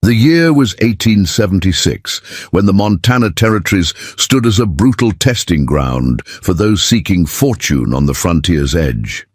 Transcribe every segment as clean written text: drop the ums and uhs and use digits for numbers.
The year was 1876, when the Montana Territories stood as a brutal testing ground for those seeking fortune on the frontier's edge.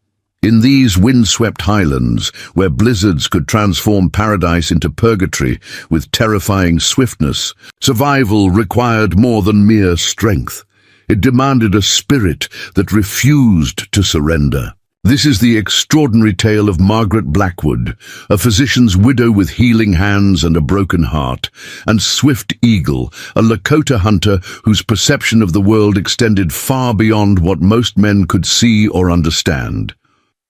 In these windswept highlands, where blizzards could transform paradise into purgatory with terrifying swiftness, survival required more than mere strength. It demanded a spirit that refused to surrender. This is the extraordinary tale of Margaret Blackwood, a physician's widow with healing hands and a broken heart, and Swift Eagle, a Lakota hunter whose perception of the world extended far beyond what most men could see or understand.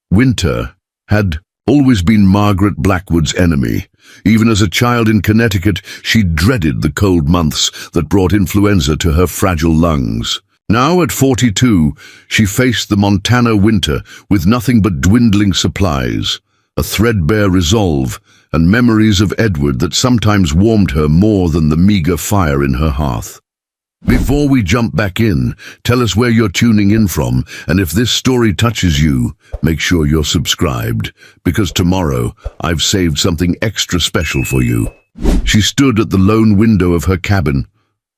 Winter had always been Margaret Blackwood's enemy. Even as a child in Connecticut, she dreaded the cold months that brought influenza to her fragile lungs. Now, at 42, she faced the Montana winter with nothing but dwindling supplies, a threadbare resolve, and memories of Edward that sometimes warmed her more than the meager fire in her hearth. Before we jump back in, tell us where you're tuning in from, and if this story touches you, make sure you're subscribed, because tomorrow I've saved something extra special for you. She stood at the lone window of her cabin,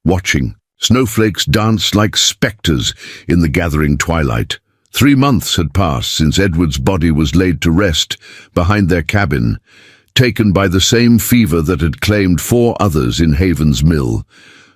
watching. Snowflakes danced like specters in the gathering twilight. 3 months had passed since Edward's body was laid to rest behind their cabin, taken by the same fever that had claimed 4 others in Haven's Mill.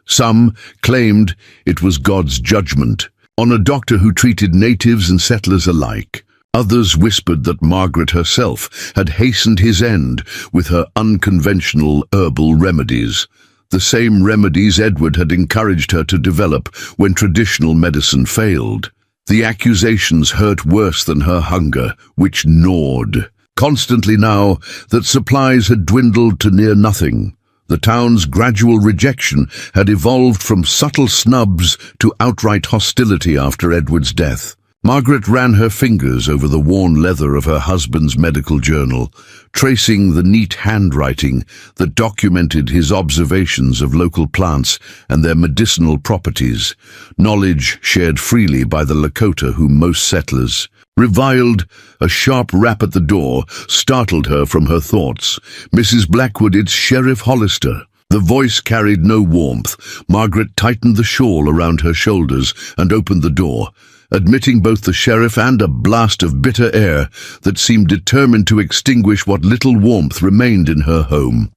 Some claimed it was God's judgment on a doctor who treated natives and settlers alike. Others whispered that Margaret herself had hastened his end with her unconventional herbal remedies. The same remedies Edward had encouraged her to develop when traditional medicine failed. The accusations hurt worse than her hunger, which gnawed constantly now that supplies had dwindled to near nothing. The town's gradual rejection had evolved from subtle snubs to outright hostility after Edward's death. Margaret ran her fingers over the worn leather of her husband's medical journal, tracing the neat handwriting that documented his observations of local plants and their medicinal properties, knowledge shared freely by the Lakota whom most settlers reviled. A sharp rap at the door startled her from her thoughts. "Mrs. Blackwood, it's Sheriff Hollister." The voice carried no warmth. Margaret tightened the shawl around her shoulders and opened the door, admitting both the sheriff and a blast of bitter air that seemed determined to extinguish what little warmth remained in her home.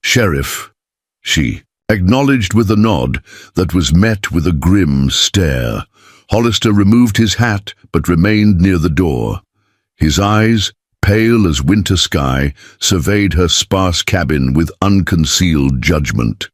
"Sheriff," she acknowledged with a nod that was met with a grim stare. Hollister removed his hat but remained near the door. His eyes, pale as winter sky, surveyed her sparse cabin with unconcealed judgment.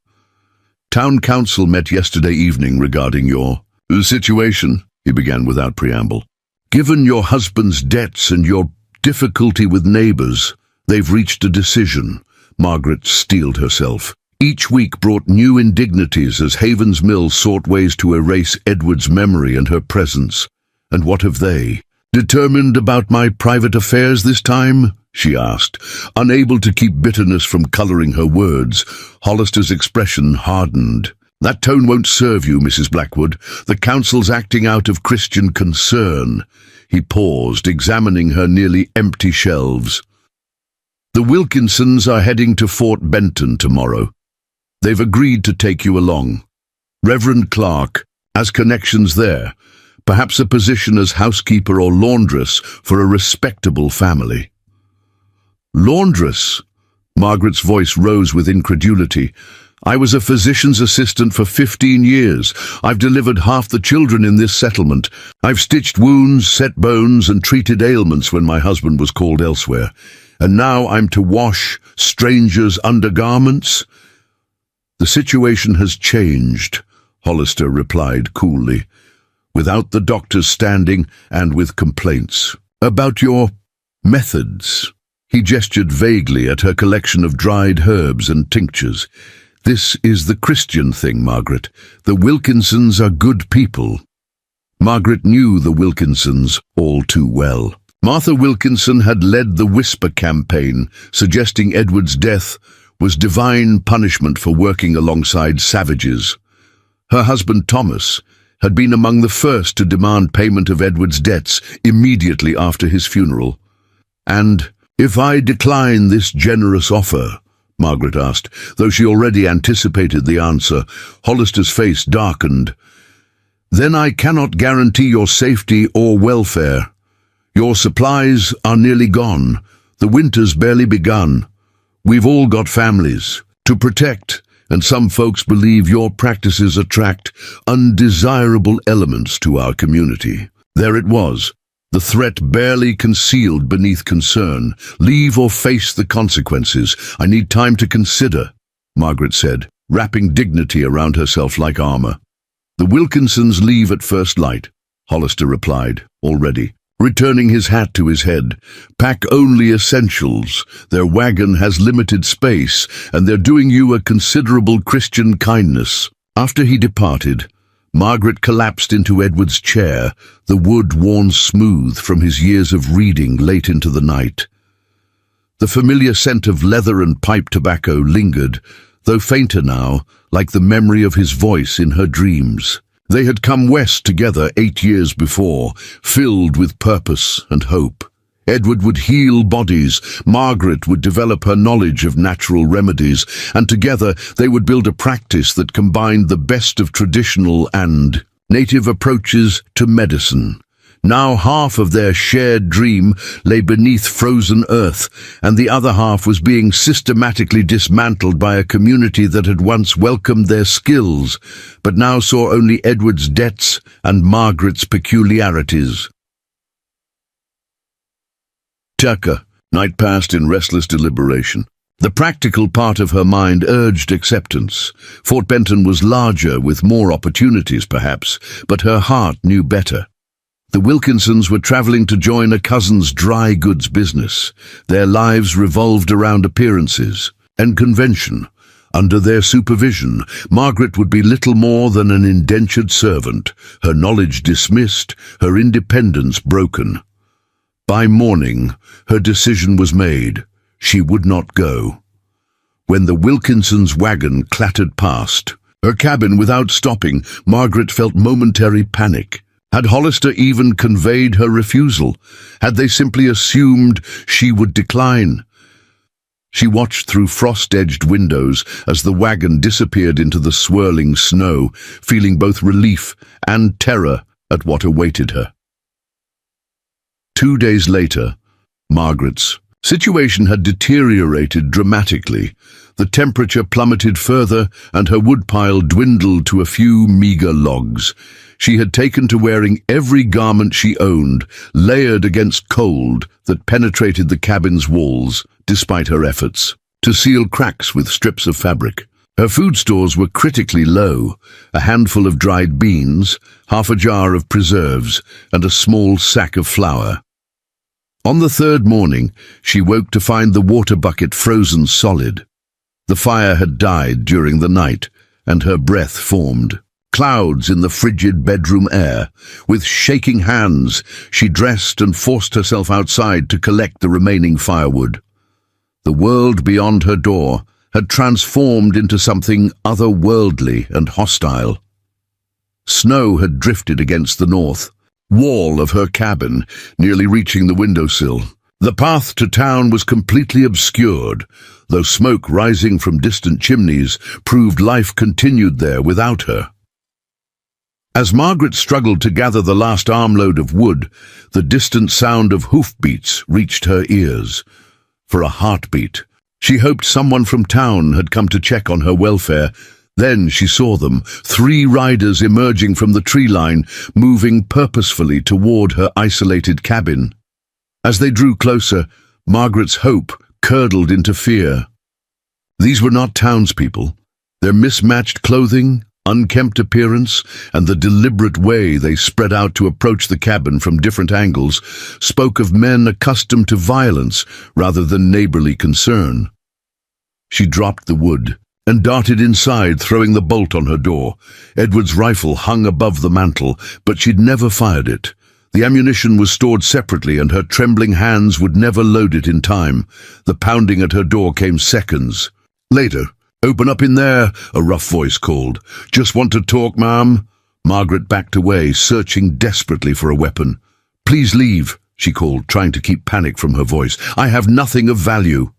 "Town council met yesterday evening regarding your situation," he began without preamble. "Given your husband's debts and your difficulty with neighbors, they've reached a decision." Margaret steeled herself. Each week brought new indignities as Haven's Mill sought ways to erase Edward's memory and her presence. "And what have they determined about my private affairs this time?" she asked, unable to keep bitterness from coloring her words. Hollister's expression hardened. "That tone won't serve you, Mrs. Blackwood. The council's acting out of Christian concern." He paused, examining her nearly empty shelves. "The Wilkinsons are heading to Fort Benton tomorrow. They've agreed to take you along. Reverend Clark has connections there, perhaps a position as housekeeper or laundress for a respectable family." "Laundress?" Margaret's voice rose with incredulity. "I was a physician's assistant for 15 years. I've delivered half the children in this settlement. I've stitched wounds, set bones, and treated ailments when my husband was called elsewhere. And now I'm to wash strangers' undergarments?" "The situation has changed," Hollister replied coolly, "without the doctors standing and with complaints. About your methods." He gestured vaguely at her collection of dried herbs and tinctures. "This is the Christian thing, Margaret. The Wilkinsons are good people." Margaret knew the Wilkinsons all too well. Martha Wilkinson had led the Whisper campaign, suggesting Edward's death was divine punishment for working alongside savages. Her husband Thomas had been among the first to demand payment of Edward's debts immediately after his funeral. "And if I decline this generous offer," Margaret asked. Though she already anticipated the answer, Hollister's face darkened. "Then I cannot guarantee your safety or welfare. Your supplies are nearly gone. The winter's barely begun. We've all got families to protect, and some folks believe your practices attract undesirable elements to our community." There it was, the threat barely concealed beneath concern. "Leave or face the consequences. I need time to consider," Margaret said, wrapping dignity around herself like armor. "The Wilkinsons leave at first light," Hollister replied, already, returning his hat to his head. "Pack only essentials. Their wagon has limited space, and they're doing you a considerable Christian kindness." After he departed, Margaret collapsed into Edward's chair, the wood worn smooth from his years of reading late into the night. The familiar scent of leather and pipe tobacco lingered, though fainter now, like the memory of his voice in her dreams. They had come west together 8 years before, filled with purpose and hope. Edward would heal bodies, Margaret would develop her knowledge of natural remedies, and together they would build a practice that combined the best of traditional and native approaches to medicine. Now half of their shared dream lay beneath frozen earth, and the other half was being systematically dismantled by a community that had once welcomed their skills, but now saw only Edward's debts and Margaret's peculiarities. Tucker. Night passed in restless deliberation. The practical part of her mind urged acceptance. Fort Benton was larger, with more opportunities perhaps, but her heart knew better. The Wilkinsons were traveling to join a cousin's dry goods business. Their lives revolved around appearances and convention. Under their supervision, Margaret would be little more than an indentured servant, her knowledge dismissed, her independence broken. By morning, her decision was made. She would not go. When the Wilkinsons' wagon clattered past her cabin without stopping, Margaret felt momentary panic. Had Hollister even conveyed her refusal? Had they simply assumed she would decline? She watched through frost-edged windows as the wagon disappeared into the swirling snow, feeling both relief and terror at what awaited her. 2 days later, Margaret's situation had deteriorated dramatically. The temperature plummeted further, and her woodpile dwindled to a few meager logs. She had taken to wearing every garment she owned, layered against cold that penetrated the cabin's walls, despite her efforts to seal cracks with strips of fabric. Her food stores were critically low, a handful of dried beans, half a jar of preserves, and a small sack of flour. On the third morning, she woke to find the water bucket frozen solid. The fire had died during the night, and her breath formed clouds in the frigid bedroom air. With shaking hands, she dressed and forced herself outside to collect the remaining firewood. The world beyond her door had transformed into something otherworldly and hostile. Snow had drifted against the north wall of her cabin, nearly reaching the windowsill. The path to town was completely obscured, though smoke rising from distant chimneys proved life continued there without her. As Margaret struggled to gather the last armload of wood, the distant sound of hoofbeats reached her ears. For a heartbeat, she hoped someone from town had come to check on her welfare. Then she saw them, 3 riders emerging from the tree line, moving purposefully toward her isolated cabin. As they drew closer, Margaret's hope curdled into fear. These were not townspeople. Their mismatched clothing, unkempt appearance, and the deliberate way they spread out to approach the cabin from different angles spoke of men accustomed to violence rather than neighborly concern. She dropped the wood and darted inside, throwing the bolt on her door. Edward's rifle hung above the mantel, but she'd never fired it. The ammunition was stored separately, and her trembling hands would never load it in time. The pounding at her door came seconds later. "Open up in there," a rough voice called. "Just want to talk, ma'am." Margaret backed away, searching desperately for a weapon. "Please leave," she called, trying to keep panic from her voice. "I have nothing of value."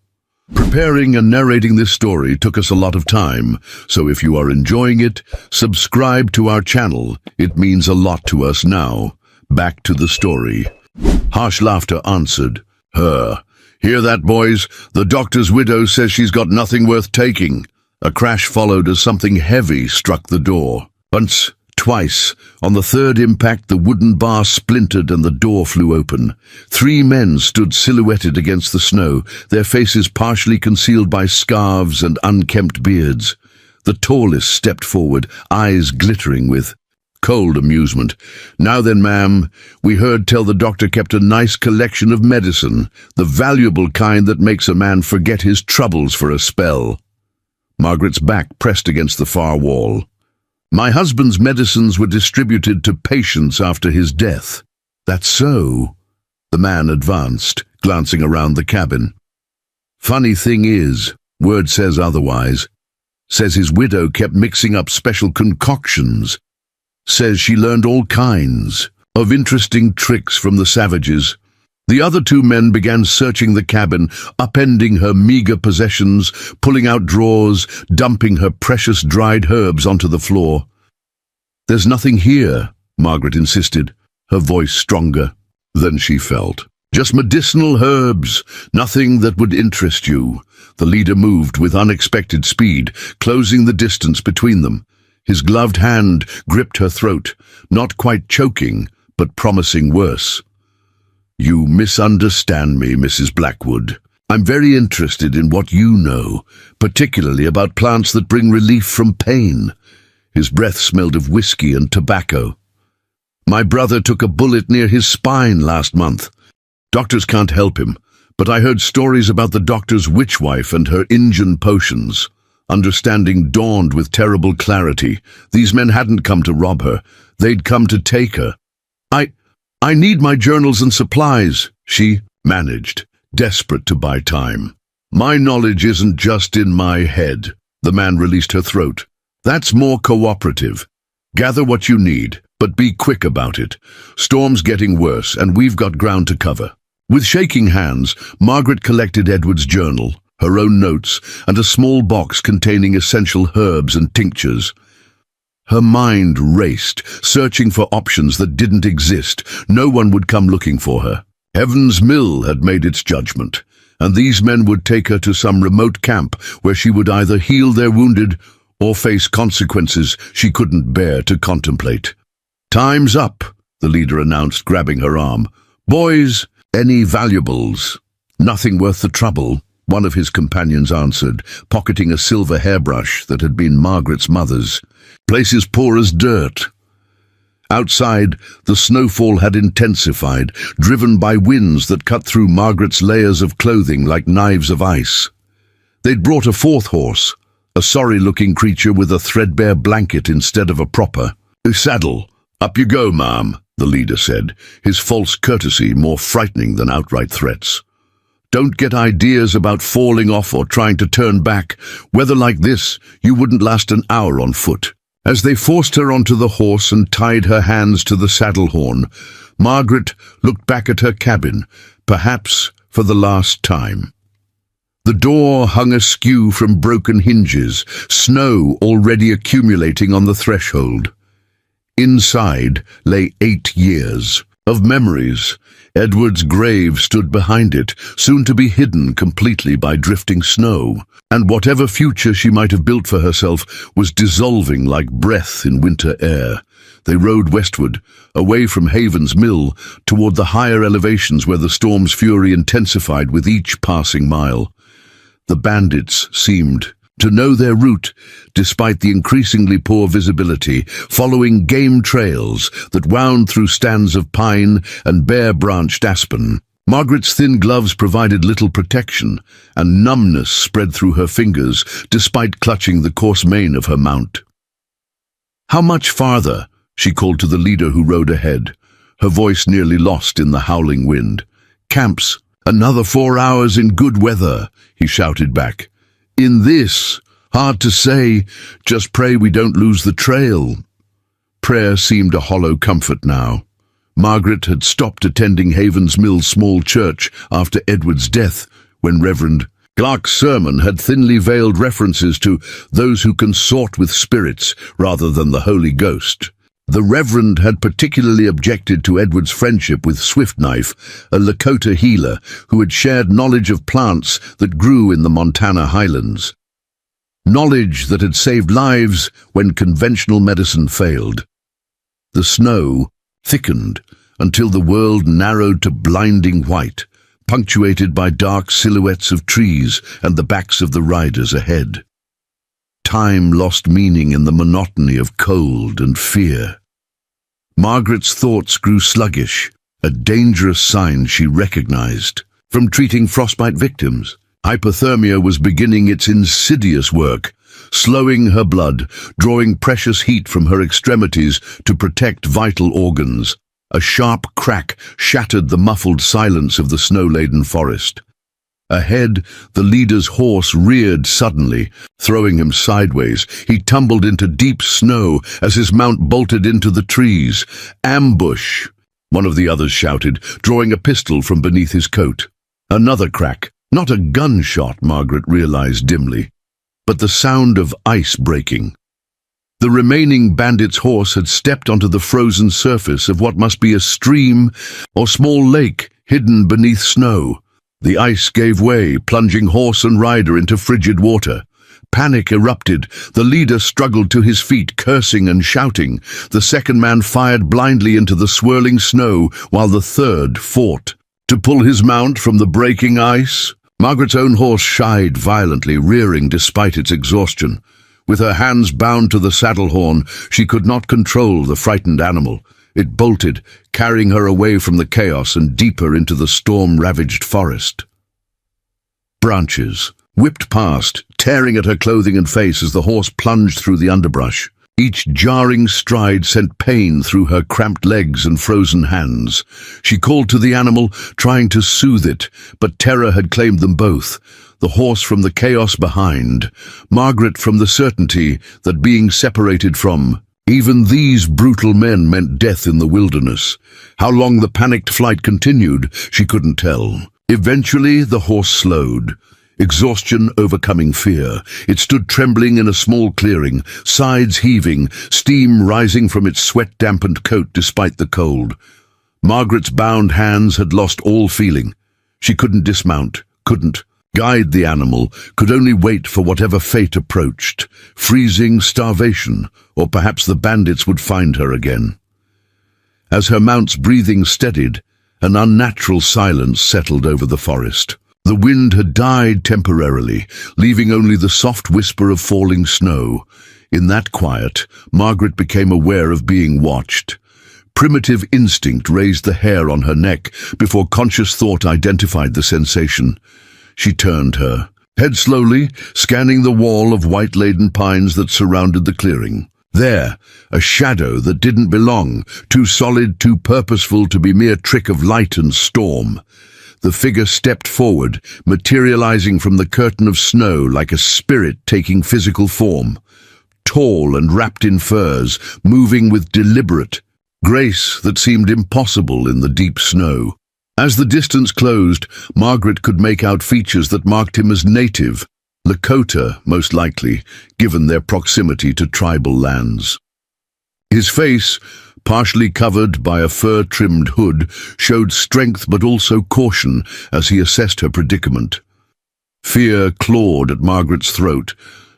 Preparing and narrating this story took us a lot of time, so if you are enjoying it, subscribe to our channel. It means a lot to us now. Back to the story. Harsh laughter answered. Her. Hear that, boys? The doctor's widow says she's got nothing worth taking. A crash followed as something heavy struck the door. Once, twice. On the third impact, the wooden bar splintered and the door flew open. 3 men stood silhouetted against the snow, their faces partially concealed by scarves and unkempt beards. The tallest stepped forward, eyes glittering with cold amusement. Now then, ma'am, we heard tell the doctor kept a nice collection of medicine, the valuable kind that makes a man forget his troubles for a spell. Margaret's back pressed against the far wall. My husband's medicines were distributed to patients after his death. That's so. The man advanced, glancing around the cabin. Funny thing is, word says otherwise. Says his widow kept mixing up special concoctions. Says she learned all kinds of interesting tricks from the savages. The other 2 men began searching the cabin, upending her meager possessions, pulling out drawers, dumping her precious dried herbs onto the floor. There's nothing here, Margaret insisted, her voice stronger than she felt. Just medicinal herbs, nothing that would interest you. The leader moved with unexpected speed, closing the distance between them. His gloved hand gripped her throat, not quite choking, but promising worse. You misunderstand me, Mrs. Blackwood. I'm very interested in what you know, particularly about plants that bring relief from pain. His breath smelled of whiskey and tobacco. My brother took a bullet near his spine last month. Doctors can't help him, but I heard stories about the doctor's witch wife and her Injun potions. Understanding dawned with terrible clarity. These men hadn't come to rob her. They'd come to take her. I need my journals and supplies, she managed, desperate to buy time. My knowledge isn't just in my head. The man released her throat. That's more cooperative. Gather what you need, but be quick about it. Storm's getting worse, and we've got ground to cover. With shaking hands, Margaret collected Edward's journal, her own notes, and a small box containing essential herbs and tinctures. Her mind raced, searching for options that didn't exist. No one would come looking for her. Heaven's Mill had made its judgment, and these men would take her to some remote camp where she would either heal their wounded or face consequences she couldn't bear to contemplate. Time's up, the leader announced, grabbing her arm. Boys, any valuables? Nothing worth the trouble, one of his companions answered, pocketing a silver hairbrush that had been Margaret's mother's. Places poor as dirt. Outside, the snowfall had intensified, driven by winds that cut through Margaret's layers of clothing like knives of ice. They'd brought a 4th horse, a sorry-looking creature with a threadbare blanket instead of a proper. Saddle. Up you go, ma'am, the leader said, his false courtesy more frightening than outright threats. Don't get ideas about falling off or trying to turn back. Weather like this, you wouldn't last an hour on foot. As they forced her onto the horse and tied her hands to the saddle horn, Margaret looked back at her cabin, perhaps for the last time. The door hung askew from broken hinges, snow already accumulating on the threshold. Inside lay 8 years of memories. Edward's grave stood behind it, soon to be hidden completely by drifting snow, and whatever future she might have built for herself was dissolving like breath in winter air. They rode westward, away from Haven's Mill, toward the higher elevations where the storm's fury intensified with each passing mile. The bandits seemed to know their route, despite the increasingly poor visibility, following game trails that wound through stands of pine and bare-branched aspen. Margaret's thin gloves provided little protection, and numbness spread through her fingers, despite clutching the coarse mane of her mount. How much farther? She called to the leader who rode ahead, her voice nearly lost in the howling wind. Camps. Another 4 hours in good weather, he shouted back. In this, hard to say, just pray we don't lose the trail. Prayer seemed a hollow comfort now. Margaret had stopped attending Haven's Mill small church after Edward's death, when Reverend Clark's sermon had thinly veiled references to those who consort with spirits rather than the Holy Ghost. The Reverend had particularly objected to Edward's friendship with Swiftknife, a Lakota healer who had shared knowledge of plants that grew in the Montana highlands. Knowledge that had saved lives when conventional medicine failed. The snow thickened until the world narrowed to blinding white, punctuated by dark silhouettes of trees and the backs of the riders ahead. Time lost meaning in the monotony of cold and fear. Margaret's thoughts grew sluggish, a dangerous sign she recognized. From treating frostbite victims, hypothermia was beginning its insidious work, slowing her blood, drawing precious heat from her extremities to protect vital organs. A sharp crack shattered the muffled silence of the snow-laden forest. Ahead, the leader's horse reared suddenly, throwing him sideways. He tumbled into deep snow as his mount bolted into the trees. "Ambush!" one of the others shouted, drawing a pistol from beneath his coat. Another crack. Not a gunshot, Margaret realized dimly, but the sound of ice breaking. The remaining bandit's horse had stepped onto the frozen surface of what must be a stream or small lake hidden beneath snow. The ice gave way, plunging horse and rider into frigid water. Panic erupted. The leader struggled to his feet, cursing and shouting. The second man fired blindly into the swirling snow, while the third fought to pull his mount from the breaking ice. Margaret's own horse shied violently, rearing despite its exhaustion. With her hands bound to the saddle horn, she could not control the frightened animal. It bolted, carrying her away from the chaos and deeper into the storm-ravaged forest. Branches whipped past, tearing at her clothing and face as the horse plunged through the underbrush. Each jarring stride sent pain through her cramped legs and frozen hands. She called to the animal, trying to soothe it, but terror had claimed them both. The horse from the chaos behind, Margaret from the certainty that being separated from even these brutal men meant death in the wilderness. How long the panicked flight continued, she couldn't tell. Eventually, the horse slowed, exhaustion overcoming fear. It stood trembling in a small clearing, sides heaving, steam rising from its sweat-dampened coat despite the cold. Margaret's bound hands had lost all feeling. She couldn't dismount, couldn't guide the animal, could only wait for whatever fate approached. Freezing, starvation, or perhaps the bandits would find her again. As her mount's breathing steadied, an unnatural silence settled over the forest. The wind had died temporarily, leaving only the soft whisper of falling snow. In that quiet, Margaret became aware of being watched. Primitive instinct raised the hair on her neck before conscious thought identified the sensation. She turned her head slowly, scanning the wall of white-laden pines that surrounded the clearing. There, a shadow that didn't belong, too solid, too purposeful to be mere trick of light and storm. The figure stepped forward, materializing from the curtain of snow like a spirit taking physical form. Tall and wrapped in furs, moving with deliberate grace that seemed impossible in the deep snow. As the distance closed, Margaret could make out features that marked him as native, Lakota, most likely, given their proximity to tribal lands. His face, partially covered by a fur-trimmed hood, showed strength but also caution as he assessed her predicament. Fear clawed at Margaret's throat,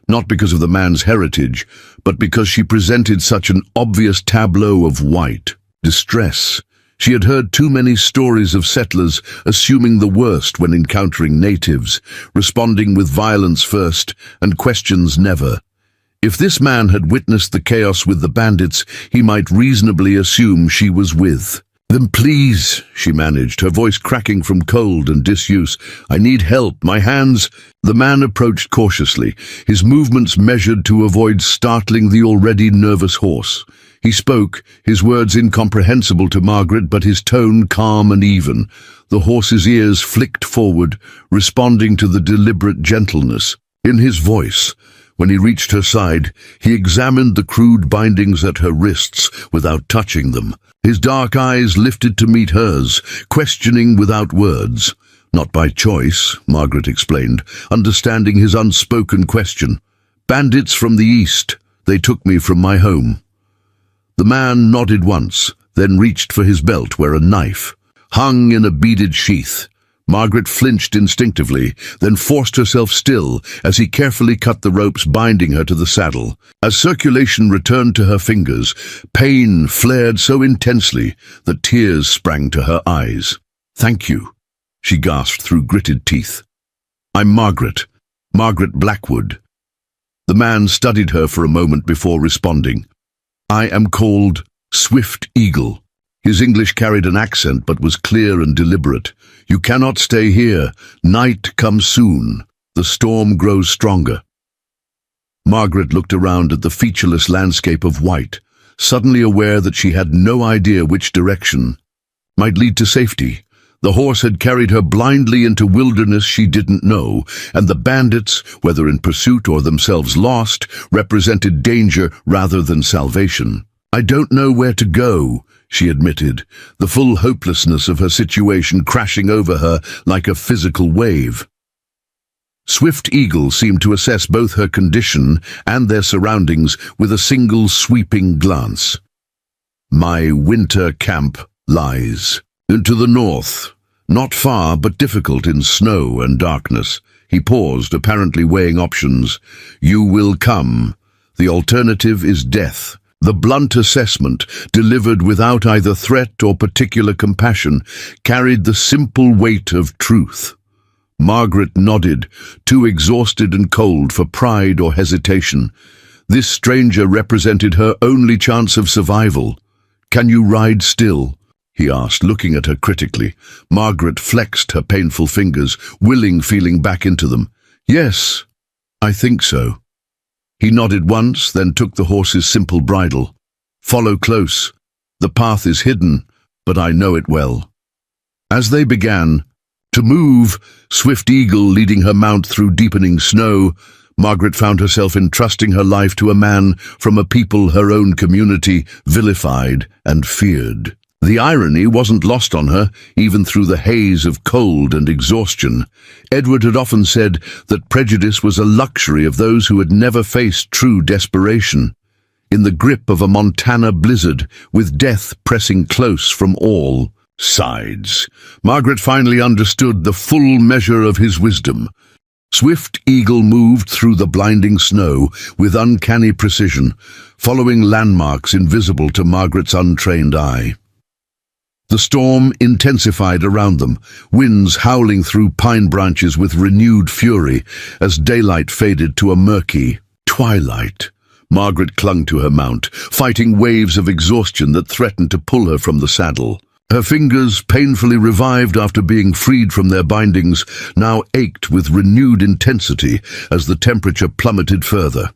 not because of the man's heritage, but because she presented such an obvious tableau of white distress. She had heard too many stories of settlers assuming the worst when encountering natives, responding with violence first and questions never. If this man had witnessed the chaos with the bandits, he might reasonably assume she was with them. "Please," she managed, her voice cracking from cold and disuse. "I need help, my hands—" The man approached cautiously, his movements measured to avoid startling the already nervous horse. He spoke, his words incomprehensible to Margaret, but his tone calm and even. The horse's ears flicked forward, responding to the deliberate gentleness in his voice. When he reached her side, he examined the crude bindings at her wrists without touching them. His dark eyes lifted to meet hers, questioning without words. Not by choice, Margaret explained, understanding his unspoken question. Bandits from the east. They took me from my home. The man nodded once, then reached for his belt where a knife hung in a beaded sheath. Margaret flinched instinctively, then forced herself still as he carefully cut the ropes binding her to the saddle. As circulation returned to her fingers, pain flared so intensely that tears sprang to her eyes. "Thank you," she gasped through gritted teeth. "I'm Margaret Blackwood." The man studied her for a moment before responding. "I am called Swift Eagle." His English carried an accent but was clear and deliberate. "You cannot stay here. Night comes soon. The storm grows stronger." Margaret looked around at the featureless landscape of white, suddenly aware that she had no idea which direction might lead to safety. The horse had carried her blindly into wilderness she didn't know, and the bandits, whether in pursuit or themselves lost, represented danger rather than salvation. "I don't know where to go," she admitted, the full hopelessness of her situation crashing over her like a physical wave. Swift Eagle seemed to assess both her condition and their surroundings with a single sweeping glance. "My winter camp lies to the north, not far but difficult in snow and darkness." He paused, apparently weighing options. "You will come. The alternative is death." The blunt assessment, delivered without either threat or particular compassion, carried the simple weight of truth. Margaret nodded, too exhausted and cold for pride or hesitation. This stranger represented her only chance of survival. "Can you ride still?" he asked, looking at her critically. Margaret flexed her painful fingers, willing feeling back into them. "Yes, I think so." He nodded once, then took the horse's simple bridle. "Follow close. The path is hidden, but I know it well." As they began to move, Swift Eagle leading her mount through deepening snow, Margaret found herself entrusting her life to a man from a people her own community vilified and feared. The irony wasn't lost on her, even through the haze of cold and exhaustion. Edward had often said that prejudice was a luxury of those who had never faced true desperation. In the grip of a Montana blizzard, with death pressing close from all sides, Margaret finally understood the full measure of his wisdom. Swift Eagle moved through the blinding snow with uncanny precision, following landmarks invisible to Margaret's untrained eye. The storm intensified around them, winds howling through pine branches with renewed fury as daylight faded to a murky twilight. Margaret clung to her mount, fighting waves of exhaustion that threatened to pull her from the saddle. Her fingers, painfully revived after being freed from their bindings, now ached with renewed intensity as the temperature plummeted further.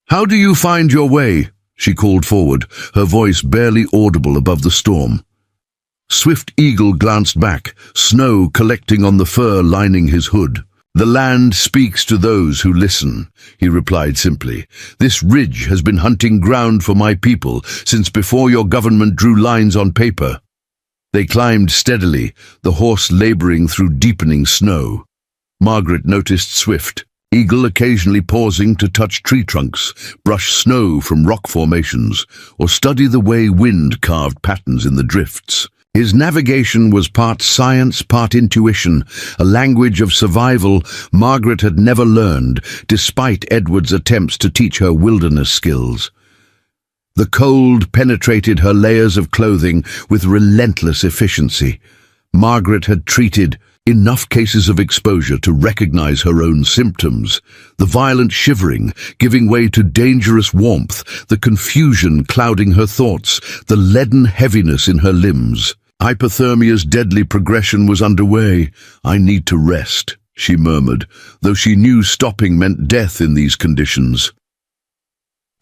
"How do you find your way?" she called forward, her voice barely audible above the storm. Swift Eagle glanced back, snow collecting on the fur lining his hood. "The land speaks to those who listen," he replied simply. "This ridge has been hunting ground for my people since before your government drew lines on paper." They climbed steadily, the horse laboring through deepening snow. Margaret noticed Swift Eagle occasionally pausing to touch tree trunks, brush snow from rock formations, or study the way wind carved patterns in the drifts. His navigation was part science, part intuition, a language of survival Margaret had never learned, despite Edward's attempts to teach her wilderness skills. The cold penetrated her layers of clothing with relentless efficiency. Margaret had treated enough cases of exposure to recognize her own symptoms, the violent shivering giving way to dangerous warmth, the confusion clouding her thoughts, the leaden heaviness in her limbs. Hypothermia's deadly progression was underway. "I need to rest," she murmured, though she knew stopping meant death in these conditions.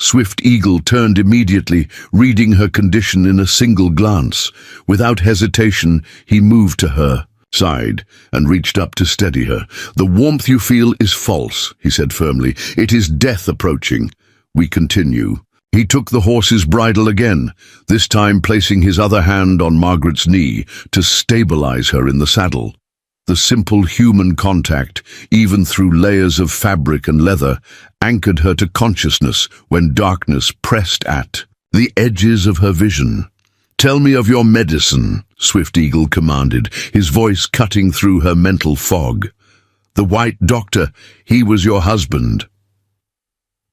Swift Eagle turned immediately, reading her condition in a single glance. Without hesitation, he moved to her side and reached up to steady her. "The warmth you feel is false," he said firmly. "It is death approaching. We continue." He took the horse's bridle again, this time placing his other hand on Margaret's knee to stabilize her in the saddle. The simple human contact, even through layers of fabric and leather, anchored her to consciousness when darkness pressed at the edges of her vision. "Tell me of your medicine," Swift Eagle commanded, his voice cutting through her mental fog. "The White Doctor, he was your husband."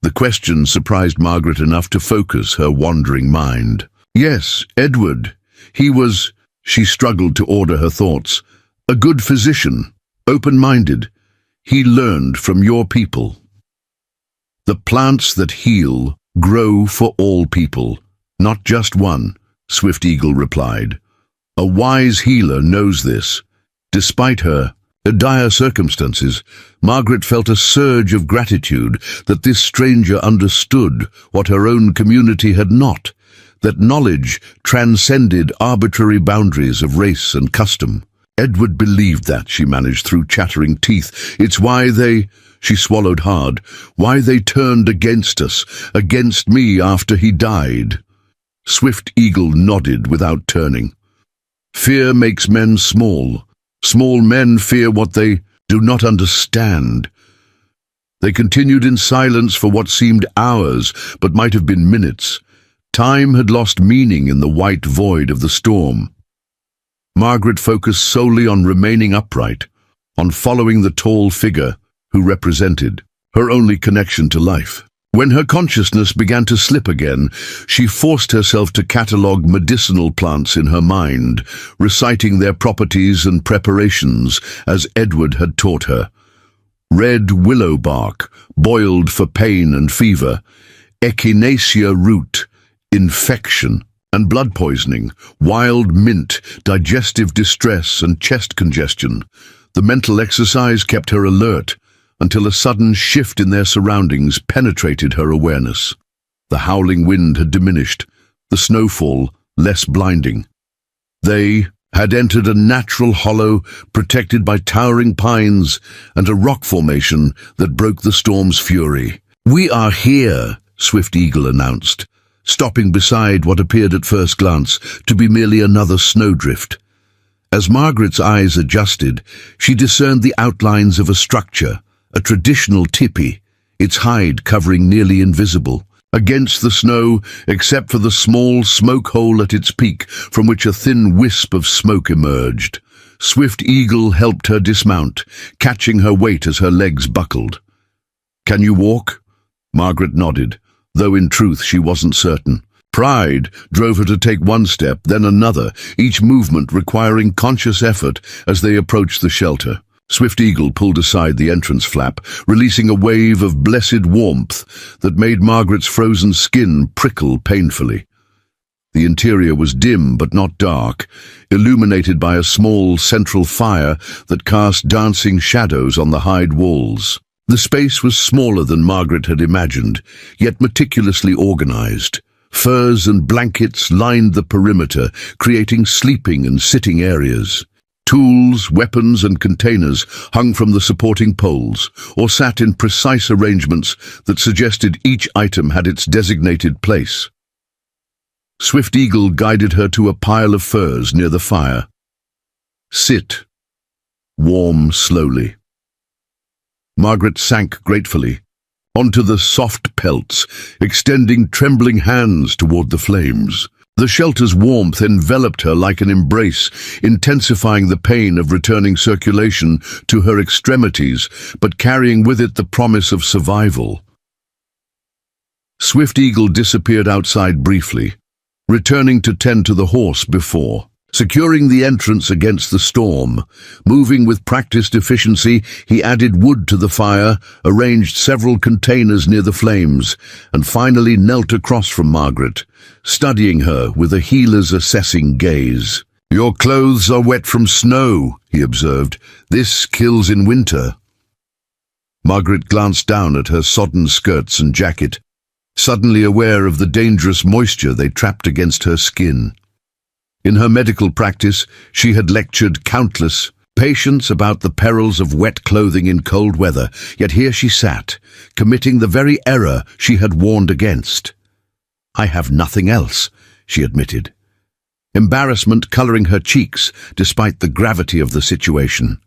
The question surprised Margaret enough to focus her wandering mind. "Yes, Edward. He was," she struggled to order her thoughts, "a good physician, open-minded. He learned from your people." "The plants that heal grow for all people, not just one," Swift Eagle replied. "A wise healer knows this." Despite her dire circumstances, Margaret felt a surge of gratitude that this stranger understood what her own community had not, that knowledge transcended arbitrary boundaries of race and custom. "Edward believed that," she managed through chattering teeth. "It's why they," she swallowed hard, "why they turned against us, against me after he died." Swift Eagle nodded without turning. "Fear makes men small. Small men fear what they do not understand." They continued in silence for what seemed hours, but might have been minutes. Time had lost meaning in the white void of the storm. Margaret focused solely on remaining upright, on following the tall figure who represented her only connection to life. When her consciousness began to slip again, she forced herself to catalogue medicinal plants in her mind, reciting their properties and preparations as Edward had taught her. Red willow bark, boiled for pain and fever; echinacea root, infection and blood poisoning; wild mint, digestive distress and chest congestion. The mental exercise kept her alert, until a sudden shift in their surroundings penetrated her awareness. The howling wind had diminished, the snowfall less blinding. They had entered a natural hollow protected by towering pines and a rock formation that broke the storm's fury. "We are here," Swift Eagle announced, stopping beside what appeared at first glance to be merely another snowdrift. As Margaret's eyes adjusted, she discerned the outlines of a structure, a traditional tipi, its hide covering nearly invisible. Against the snow, except for the small smoke hole at its peak, from which a thin wisp of smoke emerged. Swift Eagle helped her dismount, catching her weight as her legs buckled. "Can you walk?" Margaret nodded, though in truth she wasn't certain. Pride drove her to take one step, then another, each movement requiring conscious effort as they approached the shelter. Swift Eagle pulled aside the entrance flap, releasing a wave of blessed warmth that made Margaret's frozen skin prickle painfully. The interior was dim but not dark, illuminated by a small central fire that cast dancing shadows on the hide walls. The space was smaller than Margaret had imagined, yet meticulously organized. Furs and blankets lined the perimeter, creating sleeping and sitting areas. Tools, weapons and containers hung from the supporting poles, or sat in precise arrangements that suggested each item had its designated place. Swift Eagle guided her to a pile of furs near the fire. "Sit. Warm slowly." Margaret sank gratefully onto the soft pelts, extending trembling hands toward the flames. The shelter's warmth enveloped her like an embrace, intensifying the pain of returning circulation to her extremities, but carrying with it the promise of survival. Swift Eagle disappeared outside briefly, returning to tend to the horse before. Securing the entrance against the storm, moving with practiced efficiency, he added wood to the fire, arranged several containers near the flames, and finally knelt across from Margaret, studying her with a healer's assessing gaze. "Your clothes are wet from snow," he observed. "This kills in winter." Margaret glanced down at her sodden skirts and jacket, suddenly aware of the dangerous moisture they trapped against her skin. In her medical practice, she had lectured countless patients about the perils of wet clothing in cold weather, yet here she sat, committing the very error she had warned against. "I have nothing else," she admitted, embarrassment coloring her cheeks despite the gravity of the situation.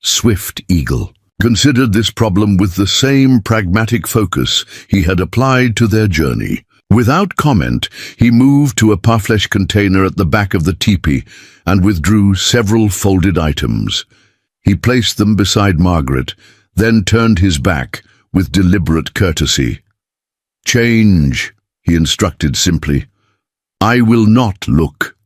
Swift Eagle considered this problem with the same pragmatic focus he had applied to their journey. Without comment, he moved to a parfleche container at the back of the teepee and withdrew several folded items. He placed them beside Margaret, then turned his back with deliberate courtesy. "Change," he instructed simply. "I will not look."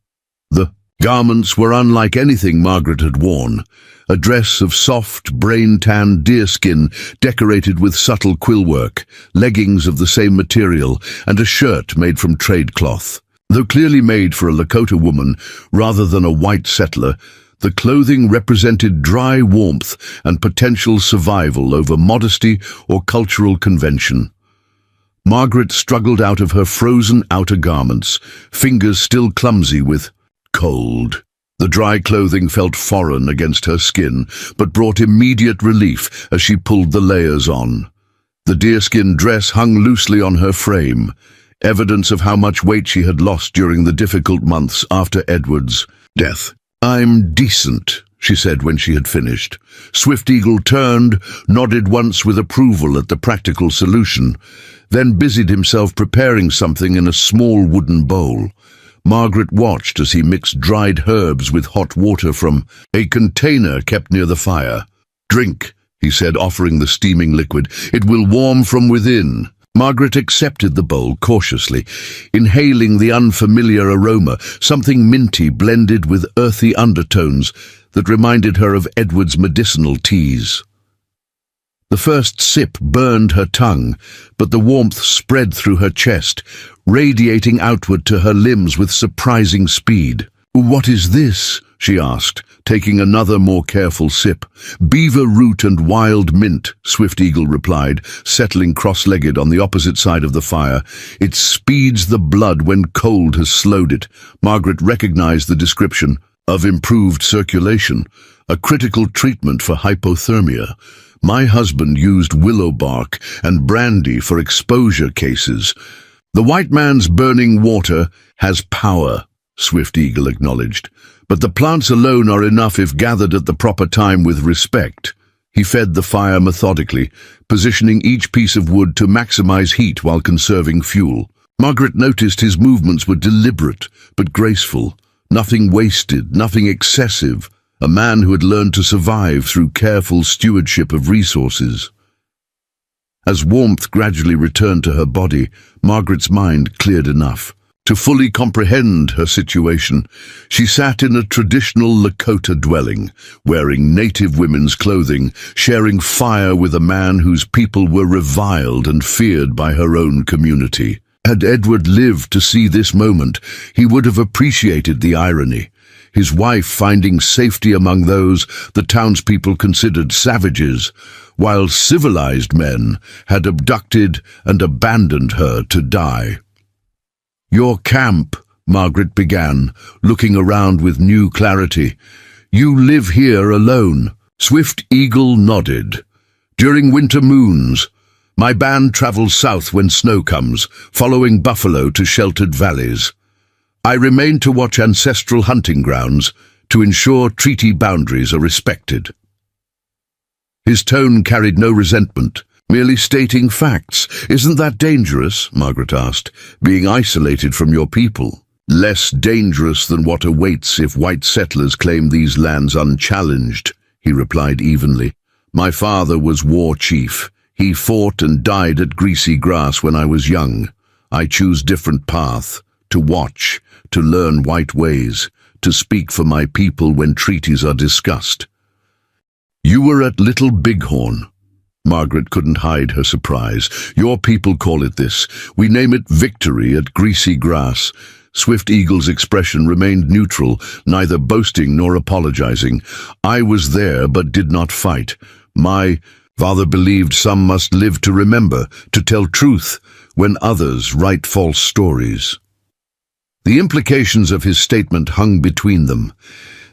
The garments were unlike anything Margaret had worn. A dress of soft, brain-tanned deerskin decorated with subtle quillwork, leggings of the same material, and a shirt made from trade cloth. Though clearly made for a Lakota woman rather than a white settler, the clothing represented dry warmth and potential survival over modesty or cultural convention. Margaret struggled out of her frozen outer garments, fingers still clumsy with cold. The dry clothing felt foreign against her skin, but brought immediate relief as she pulled the layers on. The deerskin dress hung loosely on her frame, evidence of how much weight she had lost during the difficult months after Edward's death. "I'm decent," she said when she had finished. Swift Eagle turned, nodded once with approval at the practical solution, then busied himself preparing something in a small wooden bowl. Margaret watched as he mixed dried herbs with hot water from a container kept near the fire. "Drink," he said, offering the steaming liquid. "It will warm from within." Margaret accepted the bowl cautiously, inhaling the unfamiliar aroma, something minty blended with earthy undertones that reminded her of Edward's medicinal teas. The first sip burned her tongue, but the warmth spread through her chest, radiating outward to her limbs with surprising speed. "What is this?" she asked, taking another more careful sip. "Beaver root and wild mint," Swift Eagle replied, settling cross-legged on the opposite side of the fire. "It speeds the blood when cold has slowed it." Margaret recognized the description of improved circulation, a critical treatment for hypothermia. "My husband used willow bark and brandy for exposure cases." "The white man's burning water has power," Swift Eagle acknowledged, "but the plants alone are enough if gathered at the proper time with respect." He fed the fire methodically, positioning each piece of wood to maximize heat while conserving fuel. Margaret noticed his movements were deliberate but graceful, nothing wasted, nothing excessive. A man who had learned to survive through careful stewardship of resources. As warmth gradually returned to her body, Margaret's mind cleared enough to fully comprehend her situation. She sat in a traditional Lakota dwelling, wearing native women's clothing, sharing fire with a man whose people were reviled and feared by her own community. Had Edward lived to see this moment, he would have appreciated the irony. His wife finding safety among those the townspeople considered savages, while civilized men had abducted and abandoned her to die. "Your camp," Margaret began, looking around with new clarity. "You live here alone." Swift Eagle nodded. "During winter moons, my band travels south when snow comes, following buffalo to sheltered valleys. I remain to watch ancestral hunting grounds to ensure treaty boundaries are respected." His tone carried no resentment, merely stating facts. "Isn't that dangerous?" Margaret asked, "being isolated from your people?" "Less dangerous than what awaits if white settlers claim these lands unchallenged," he replied evenly. "My father was war chief. He fought and died at Greasy Grass when I was young. I choose different path, to watch, to learn white ways, to speak for my people when treaties are discussed." "You were at Little Bighorn." Margaret couldn't hide her surprise. "Your people call it this. We name it Victory at Greasy Grass." Swift Eagle's expression remained neutral, neither boasting nor apologizing. "I was there but did not fight. My father believed some must live to remember, to tell truth, when others write false stories." The implications of his statement hung between them.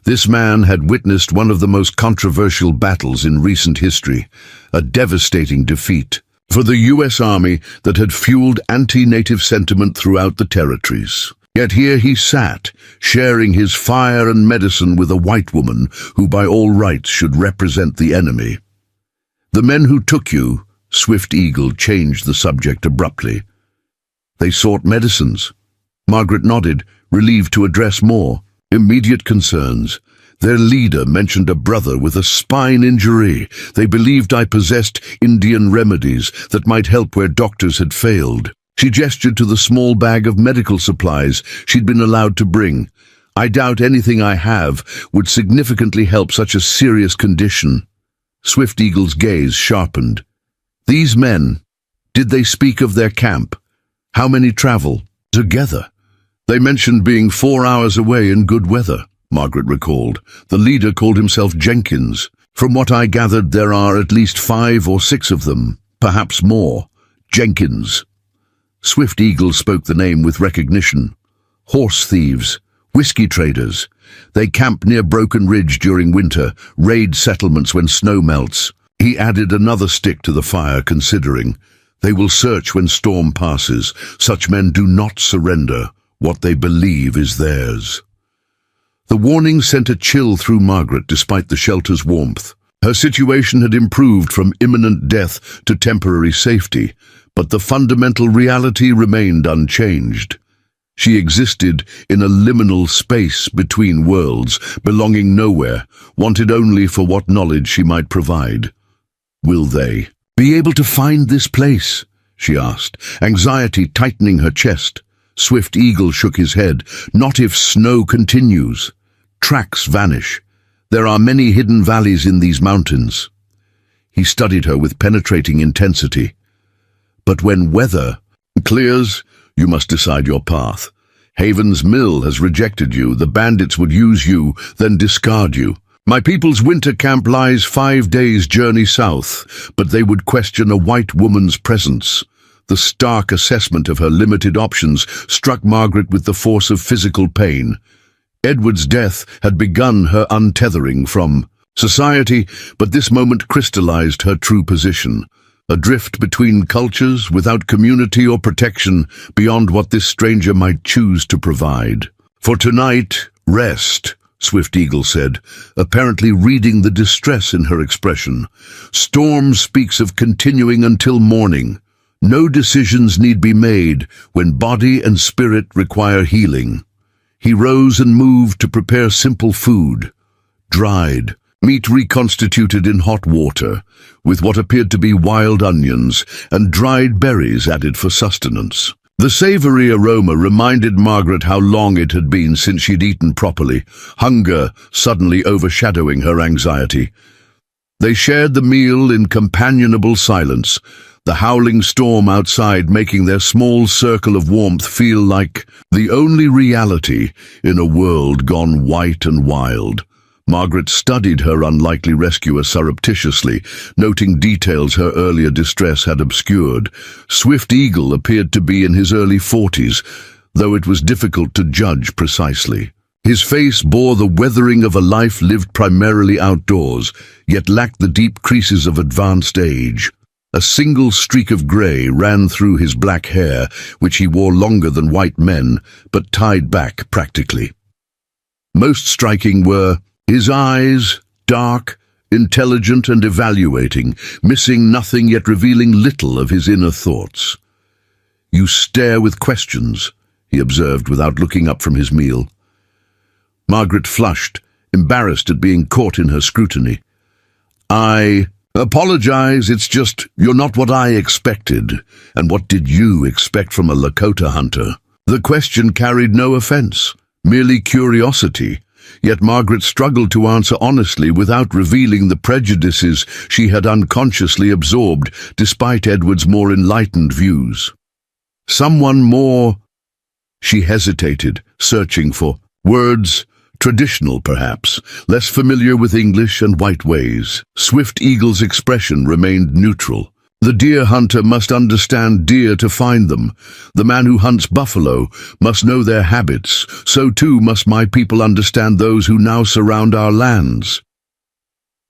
This man had witnessed one of the most controversial battles in recent history, a devastating defeat for the U.S. Army that had fueled anti-native sentiment throughout the territories. Yet here he sat, sharing his fire and medicine with a white woman who by all rights should represent the enemy. "The men who took you," Swift Eagle changed the subject abruptly. "They sought medicines." Margaret nodded, relieved to address more immediate concerns. "Their leader mentioned a brother with a spine injury. They believed I possessed Indian remedies that might help where doctors had failed." She gestured to the small bag of medical supplies she'd been allowed to bring. "I doubt anything I have would significantly help such a serious condition." Swift Eagle's gaze sharpened. "These men, did they speak of their camp? How many travel together?" "They mentioned being 4 hours away in good weather," Margaret recalled. "The leader called himself Jenkins. From what I gathered, there are at least 5 or 6 of them, perhaps more. Jenkins." Swift Eagle spoke the name with recognition. "Horse thieves, whiskey traders. They camp near Broken Ridge during winter, raid settlements when snow melts." He added another stick to the fire, considering. "They will search when storm passes. Such men do not surrender what they believe is theirs." The warning sent a chill through Margaret despite the shelter's warmth. Her situation had improved from imminent death to temporary safety, but the fundamental reality remained unchanged. She existed in a liminal space between worlds, belonging nowhere, wanted only for what knowledge she might provide. "Will they be able to find this place?" she asked, anxiety tightening her chest. Swift Eagle shook his head. "Not if snow continues. Tracks vanish. There are many hidden valleys in these mountains." He studied her with penetrating intensity. "But when weather clears, you must decide your path. Haven's Mill has rejected you. The bandits would use you, then discard you. My people's winter camp lies 5 days' journey south, but they would question a white woman's presence." The stark assessment of her limited options struck Margaret with the force of physical pain. Edward's death had begun her untethering from society, but this moment crystallized her true position. Adrift between cultures, without community or protection, beyond what this stranger might choose to provide. "For tonight, rest," Swift Eagle said, apparently reading the distress in her expression. "Storm speaks of continuing until morning. No decisions need be made when body and spirit require healing." He rose and moved to prepare simple food. Dried meat reconstituted in hot water, with what appeared to be wild onions and dried berries added for sustenance. The savory aroma reminded Margaret how long it had been since she'd eaten properly, hunger suddenly overshadowing her anxiety. They shared the meal in companionable silence, the howling storm outside making their small circle of warmth feel like the only reality in a world gone white and wild. Margaret studied her unlikely rescuer surreptitiously, noting details her earlier distress had obscured. Swift Eagle appeared to be in his early 40s, though it was difficult to judge precisely. His face bore the weathering of a life lived primarily outdoors, yet lacked the deep creases of advanced age. A single streak of grey ran through his black hair, which he wore longer than white men, but tied back practically. Most striking were his eyes, dark, intelligent and evaluating, missing nothing yet revealing little of his inner thoughts. "You stare with questions," he observed without looking up from his meal. Margaret flushed, embarrassed at being caught in her scrutiny. "I apologize, it's just, you're not what I expected. And what did you expect from a Lakota hunter?" The question carried no offense, merely curiosity. Yet Margaret struggled to answer honestly without revealing the prejudices she had unconsciously absorbed, despite Edward's more enlightened views. "Someone more—" She hesitated, searching for words, traditional perhaps, less familiar with English and white ways. Swift Eagle's expression remained neutral. "The deer hunter must understand deer to find them. The man who hunts buffalo must know their habits. So too must my people understand those who now surround our lands."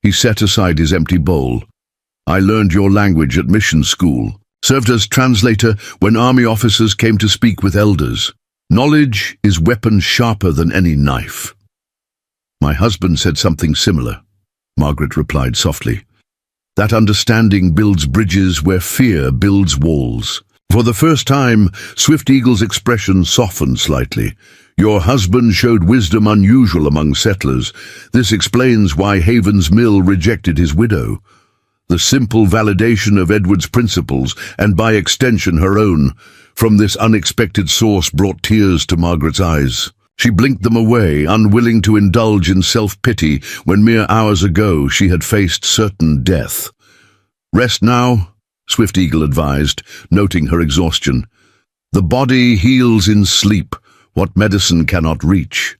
He set aside his empty bowl. "I learned your language at mission school. Served as translator when army officers came to speak with elders." Knowledge is weapon sharper than any knife. My husband said something similar, Margaret replied softly. That understanding builds bridges where fear builds walls. For the first time, Swift Eagle's expression softened slightly. Your husband showed wisdom unusual among settlers. This explains why Haven's Mill rejected his widow. The simple validation of Edward's principles, and by extension her own, from this unexpected source brought tears to Margaret's eyes. She blinked them away, unwilling to indulge in self-pity when mere hours ago she had faced certain death. Rest now, Swift Eagle advised, noting her exhaustion. The body heals in sleep what medicine cannot reach.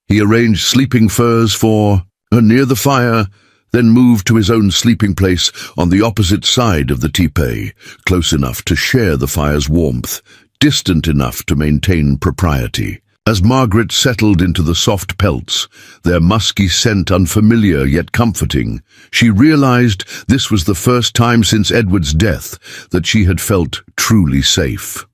He arranged sleeping furs for her near the fire, then moved to his own sleeping place on the opposite side of the teepee, close enough to share the fire's warmth, distant enough to maintain propriety. As Margaret settled into the soft pelts, their musky scent unfamiliar yet comforting, she realized this was the first time since Edward's death that she had felt truly safe.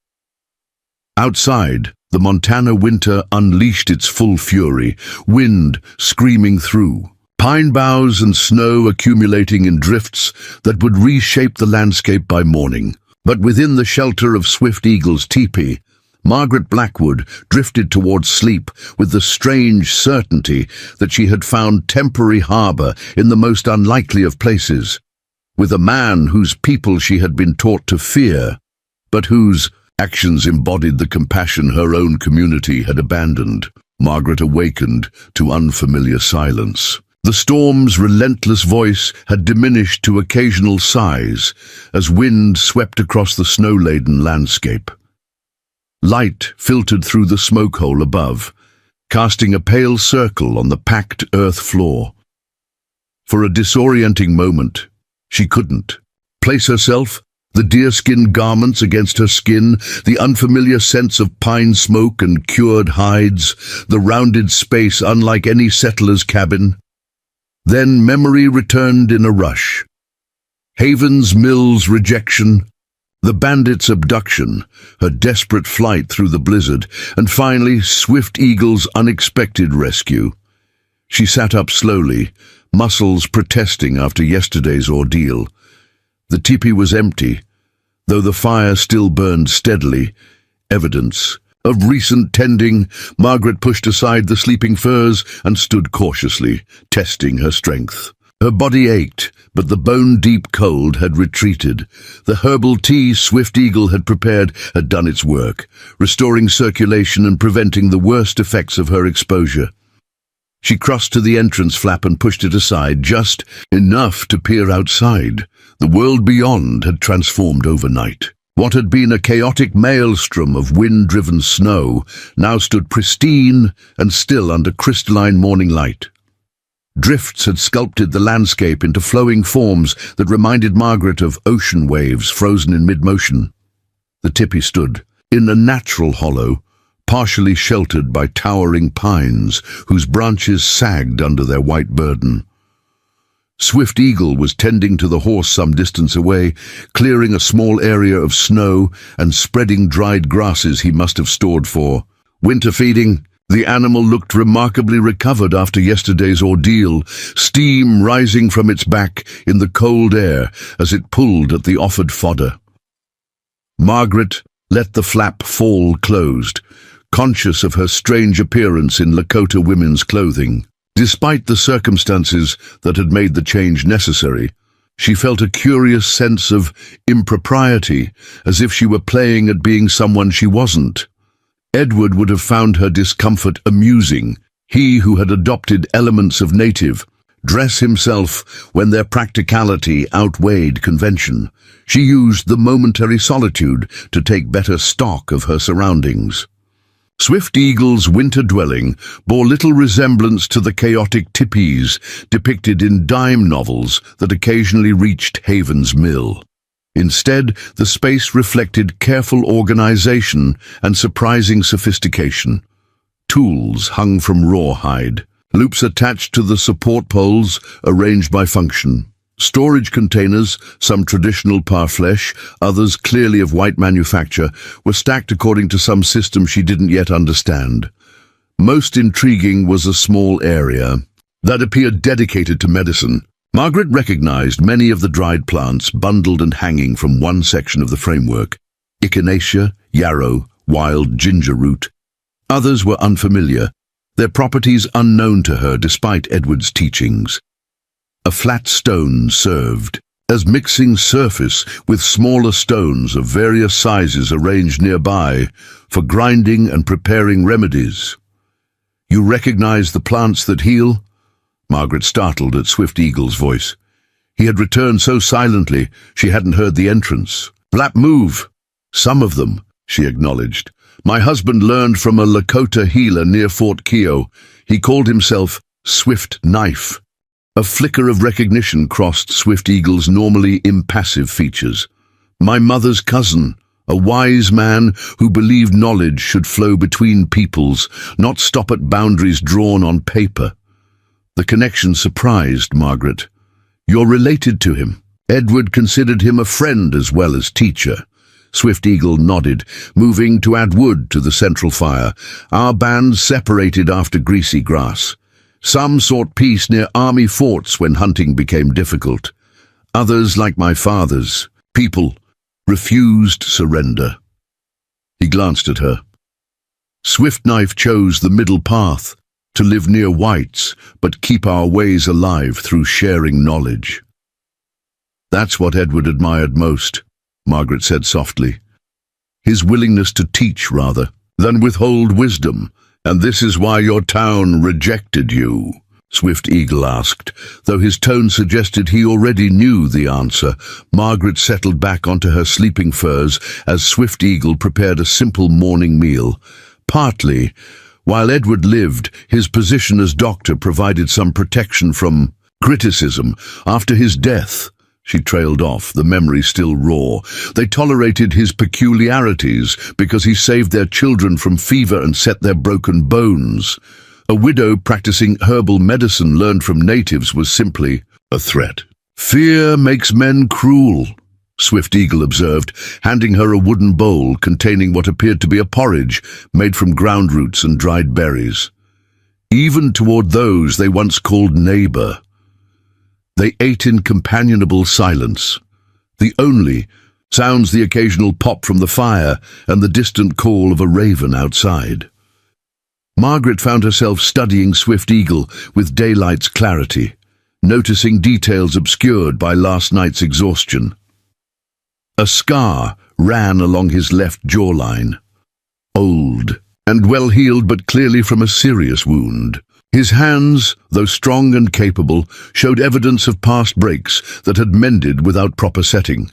Outside, the Montana winter unleashed its full fury, wind screaming through, pine boughs and snow accumulating in drifts that would reshape the landscape by morning. But within the shelter of Swift Eagle's teepee, Margaret Blackwood drifted towards sleep with the strange certainty that she had found temporary harbor in the most unlikely of places, with a man whose people she had been taught to fear, but whose actions embodied the compassion her own community had abandoned. Margaret awakened to unfamiliar silence. The storm's relentless voice had diminished to occasional sighs as wind swept across the snow-laden landscape. Light filtered through the smoke hole above, casting a pale circle on the packed earth floor. For a disorienting moment, she couldn't place herself, the deerskin garments against her skin, the unfamiliar sense of pine smoke and cured hides, the rounded space unlike any settler's cabin. Then memory returned in a rush. Haven's Mill's rejection, the bandits' abduction, her desperate flight through the blizzard, and finally Swift Eagle's unexpected rescue. She sat up slowly, muscles protesting after yesterday's ordeal. The teepee was empty, though the fire still burned steadily, evidence of recent tending. Margaret pushed aside the sleeping furs and stood cautiously, testing her strength. Her body ached, but the bone-deep cold had retreated. The herbal tea Swift Eagle had prepared had done its work, restoring circulation and preventing the worst effects of her exposure. She crossed to the entrance flap and pushed it aside, just enough to peer outside. The world beyond had transformed overnight. What had been a chaotic maelstrom of wind-driven snow now stood pristine and still under crystalline morning light. Drifts had sculpted the landscape into flowing forms that reminded Margaret of ocean waves frozen in mid-motion. The teepee stood in a natural hollow, partially sheltered by towering pines whose branches sagged under their white burden. Swift Eagle was tending to the horse some distance away, clearing a small area of snow and spreading dried grasses he must have stored for winter feeding. The animal looked remarkably recovered after yesterday's ordeal, steam rising from its back in the cold air as it pulled at the offered fodder. Margaret let the flap fall closed, conscious of her strange appearance in Lakota women's clothing. Despite the circumstances that had made the change necessary, she felt a curious sense of impropriety, as if she were playing at being someone she wasn't. Edward would have found her discomfort amusing, he who had adopted elements of native dress himself when their practicality outweighed convention. She used the momentary solitude to take better stock of her surroundings. Swift Eagle's winter dwelling bore little resemblance to the chaotic teepees depicted in dime novels that occasionally reached Haven's Mill. Instead, the space reflected careful organization and surprising sophistication. Tools hung from rawhide, loops attached to the support poles arranged by function. Storage containers, some traditional parfleche, others clearly of white manufacture, were stacked according to some system she didn't yet understand. Most intriguing was a small area that appeared dedicated to medicine. Margaret recognized many of the dried plants bundled and hanging from one section of the framework: echinacea, yarrow, wild ginger root. Others were unfamiliar, their properties unknown to her despite Edward's teachings. A flat stone served as mixing surface with smaller stones of various sizes arranged nearby for grinding and preparing remedies. "You recognize the plants that heal?" Margaret startled at Swift Eagle's voice. He had returned so silently she hadn't heard the entrance. "Blap move." "Some of them," she acknowledged. "My husband learned from a Lakota healer near Fort Keogh. He called himself Swift Knife." A flicker of recognition crossed Swift Eagle's normally impassive features. "My mother's cousin, a wise man who believed knowledge should flow between peoples, not stop at boundaries drawn on paper." The connection surprised Margaret. "You're related to him." Edward considered him a friend as well as teacher. Swift Eagle nodded, moving to add wood to the central fire. "Our bands separated after Greasy Grass. Some sought peace near army forts when hunting became difficult. Others, like my father's people, refused surrender." He glanced at her. "Swift Knife chose the middle path, to live near whites, but keep our ways alive through sharing knowledge." "That's what Edward admired most," Margaret said softly. "His willingness to teach rather than withhold wisdom. And this is why your town rejected you?" Swift Eagle asked. Though his tone suggested he already knew the answer, Margaret settled back onto her sleeping furs as Swift Eagle prepared a simple morning meal. Partly, while Edward lived, his position as doctor provided some protection from criticism. After his death, she trailed off, the memory still raw. They tolerated his peculiarities because he saved their children from fever and set their broken bones. A widow practicing herbal medicine learned from natives was simply a threat. "Fear makes men cruel," Swift Eagle observed, handing her a wooden bowl containing what appeared to be a porridge made from ground roots and dried berries. "Even toward those they once called neighbor." They ate in companionable silence. The only sounds the occasional pop from the fire and the distant call of a raven outside. Margaret found herself studying Swift Eagle with daylight's clarity, noticing details obscured by last night's exhaustion. A scar ran along his left jawline, old and well-healed but clearly from a serious wound. His hands, though strong and capable, showed evidence of past breaks that had mended without proper setting.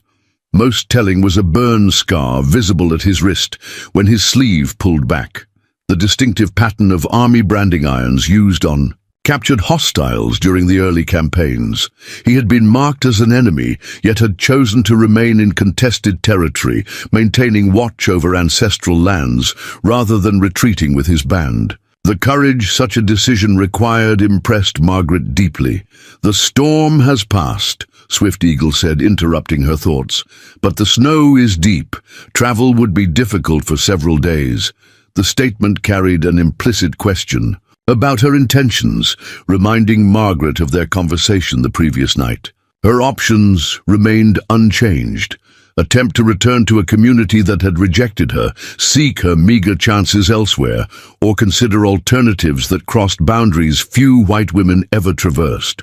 Most telling was a burn scar visible at his wrist when his sleeve pulled back, the distinctive pattern of army branding irons used on captured hostiles during the early campaigns. He had been marked as an enemy, yet had chosen to remain in contested territory, maintaining watch over ancestral lands rather than retreating with his band. The courage such a decision required impressed Margaret deeply. "The storm has passed," Swift Eagle said, interrupting her thoughts. "But the snow is deep. Travel would be difficult for several days." The statement carried an implicit question about her intentions, reminding Margaret of their conversation the previous night. Her options remained unchanged. Attempt to return to a community that had rejected her, seek her meager chances elsewhere, or consider alternatives that crossed boundaries few white women ever traversed.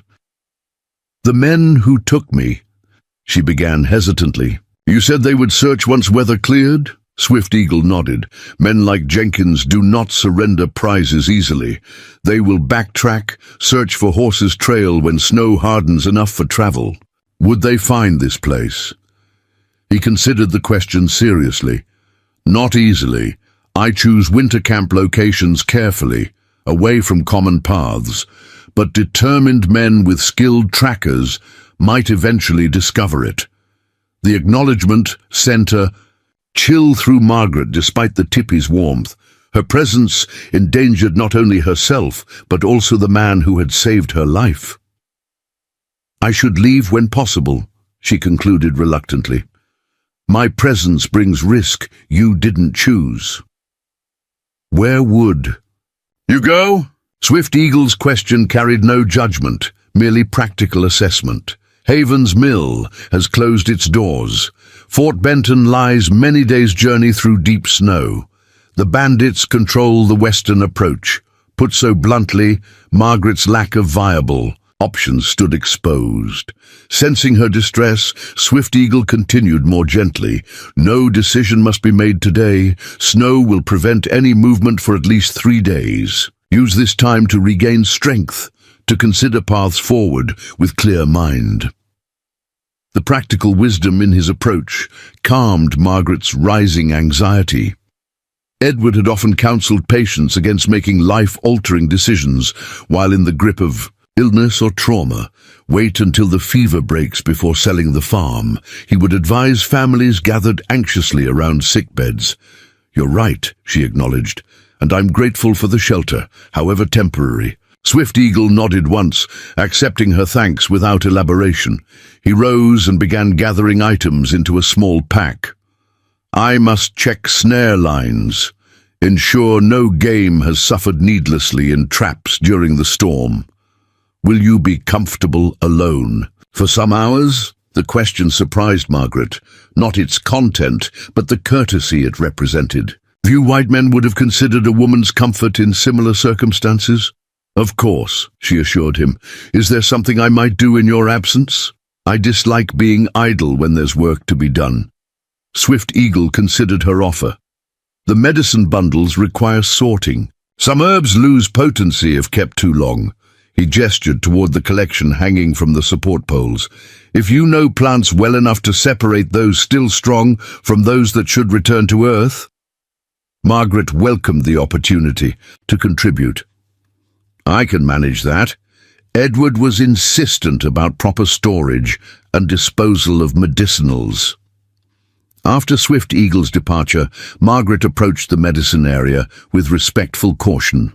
"The men who took me," she began hesitantly. "You said they would search once weather cleared?" Swift Eagle nodded. "Men like Jenkins do not surrender prizes easily. They will backtrack, search for Horse's Trail when snow hardens enough for travel. Would they find this place?" He considered the question seriously. "Not easily. I choose winter camp locations carefully, away from common paths, but determined men with skilled trackers might eventually discover it." The acknowledgement sent a chill through Margaret despite the tippy's warmth. Her presence endangered not only herself, but also the man who had saved her life. I should leave when possible, she concluded reluctantly. My presence brings risk you didn't choose. Where would? You go? Swift Eagle's question carried no judgment, merely practical assessment. Haven's Mill has closed its doors. Fort Benton lies many days' journey through deep snow. The bandits control the western approach. Put so bluntly, Margaret's lack of viable options stood exposed. Sensing her distress, Swift Eagle continued more gently. No decision must be made today. Snow will prevent any movement for at least 3 days. Use this time to regain strength, to consider paths forward with clear mind. The practical wisdom in his approach calmed Margaret's rising anxiety. Edward had often counseled patients against making life-altering decisions while in the grip of illness or trauma. Wait until the fever breaks before selling the farm. He would advise families gathered anxiously around sickbeds. You're right, she acknowledged, and I'm grateful for the shelter, however temporary. Swift Eagle nodded once, accepting her thanks without elaboration. He rose and began gathering items into a small pack. I must check snare lines, ensure no game has suffered needlessly in traps during the storm. Will you be comfortable alone? For some hours? The question surprised Margaret, not its content, but the courtesy it represented. Few white men would have considered a woman's comfort in similar circumstances. Of course, she assured him. Is there something I might do in your absence? I dislike being idle when there's work to be done. Swift Eagle considered her offer. The medicine bundles require sorting. Some herbs lose potency if kept too long. He gestured toward the collection hanging from the support poles. If you know plants well enough to separate those still strong from those that should return to earth. Margaret welcomed the opportunity to contribute. I can manage that. Edward was insistent about proper storage and disposal of medicinals. After Swift Eagle's departure, Margaret approached the medicine area with respectful caution.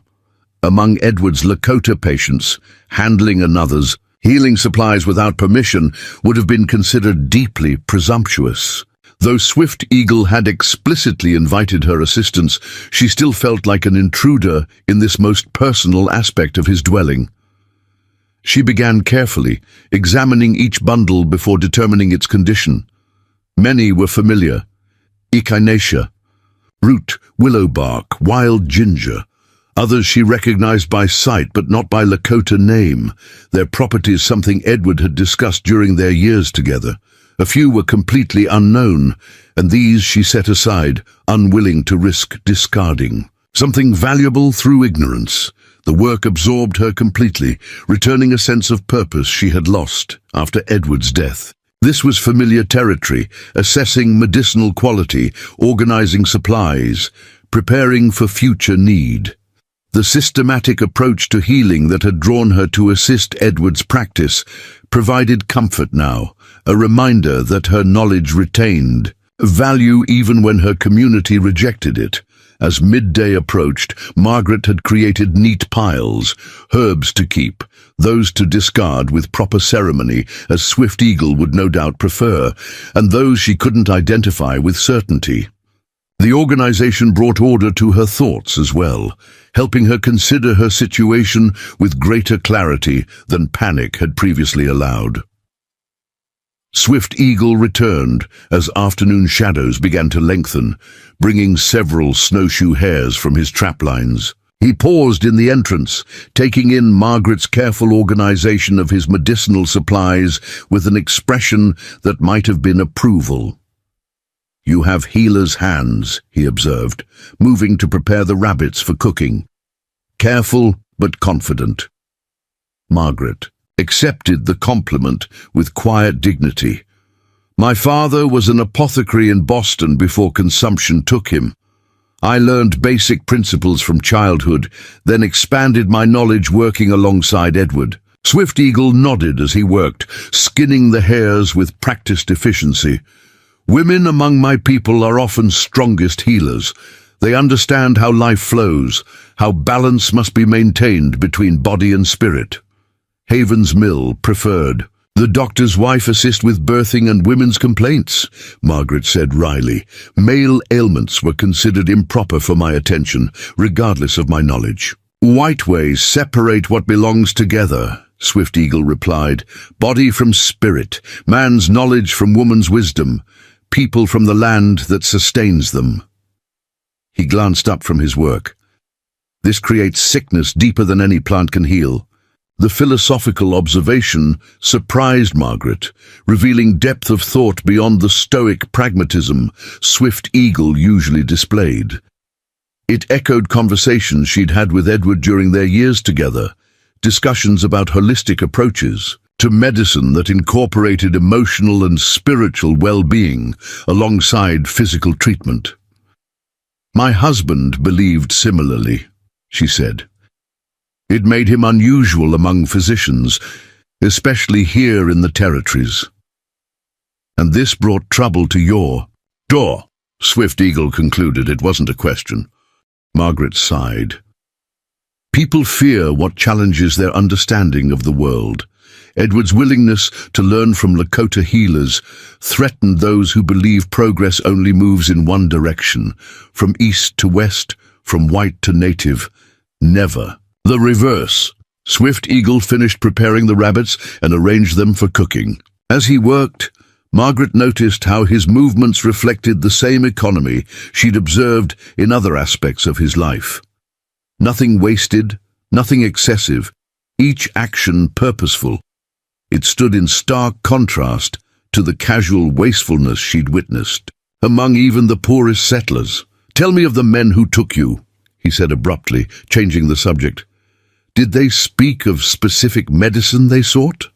Among Edward's Lakota patients, handling another's healing supplies without permission would have been considered deeply presumptuous. Though Swift Eagle had explicitly invited her assistance, she still felt like an intruder in this most personal aspect of his dwelling. She began carefully, examining each bundle before determining its condition. Many were familiar. Echinacea, root, willow bark, wild ginger. Others she recognized by sight but not by Lakota name, their properties something Edward had discussed during their years together. A few were completely unknown, and these she set aside, unwilling to risk discarding. Something valuable through ignorance. The work absorbed her completely, returning a sense of purpose she had lost after Edward's death. This was familiar territory, assessing medicinal quality, organizing supplies, preparing for future need. The systematic approach to healing that had drawn her to assist Edward's practice provided comfort now, a reminder that her knowledge retained value even when her community rejected it. As midday approached, Margaret had created neat piles, herbs to keep, those to discard with proper ceremony, as Swift Eagle would no doubt prefer, and those she couldn't identify with certainty. The organization brought order to her thoughts as well, helping her consider her situation with greater clarity than panic had previously allowed. Swift Eagle returned as afternoon shadows began to lengthen, bringing several snowshoe hares from his traplines. He paused in the entrance, taking in Margaret's careful organization of his medicinal supplies with an expression that might have been approval. You have healer's hands, he observed, moving to prepare the rabbits for cooking. Careful but confident. Margaret accepted the compliment with quiet dignity. My father was an apothecary in Boston before consumption took him. I learned basic principles from childhood, then expanded my knowledge working alongside Edward. Swift Eagle nodded as he worked, skinning the hares with practiced efficiency. Women among my people are often strongest healers. They understand how life flows, how balance must be maintained between body and spirit. Haven's Mill preferred "The doctor's wife assists with birthing and women's complaints," Margaret said wryly. "Male ailments were considered improper for my attention, regardless of my knowledge." "White ways separate what belongs together," Swift Eagle replied. "Body from spirit, man's knowledge from woman's wisdom, people from the land that sustains them." He glanced up from his work. "This creates sickness deeper than any plant can heal." The philosophical observation surprised Margaret, revealing depth of thought beyond the stoic pragmatism Swift Eagle usually displayed. It echoed conversations she'd had with Edward during their years together, discussions about holistic approaches to medicine that incorporated emotional and spiritual well-being alongside physical treatment. "My husband believed similarly," she said. "It made him unusual among physicians, especially here in the territories. And this brought trouble to your door." Swift Eagle concluded it wasn't a question. Margaret sighed. "People fear what challenges their understanding of the world. Edward's willingness to learn from Lakota healers threatened those who believe progress only moves in one direction, from east to west, from white to native, never the reverse." Swift Eagle finished preparing the rabbits and arranged them for cooking. As he worked, Margaret noticed how his movements reflected the same economy she'd observed in other aspects of his life. Nothing wasted, nothing excessive, each action purposeful. It stood in stark contrast to the casual wastefulness she'd witnessed among even the poorest settlers. "Tell me of the men who took you," he said abruptly, changing the subject. "Did they speak of specific medicine they sought?"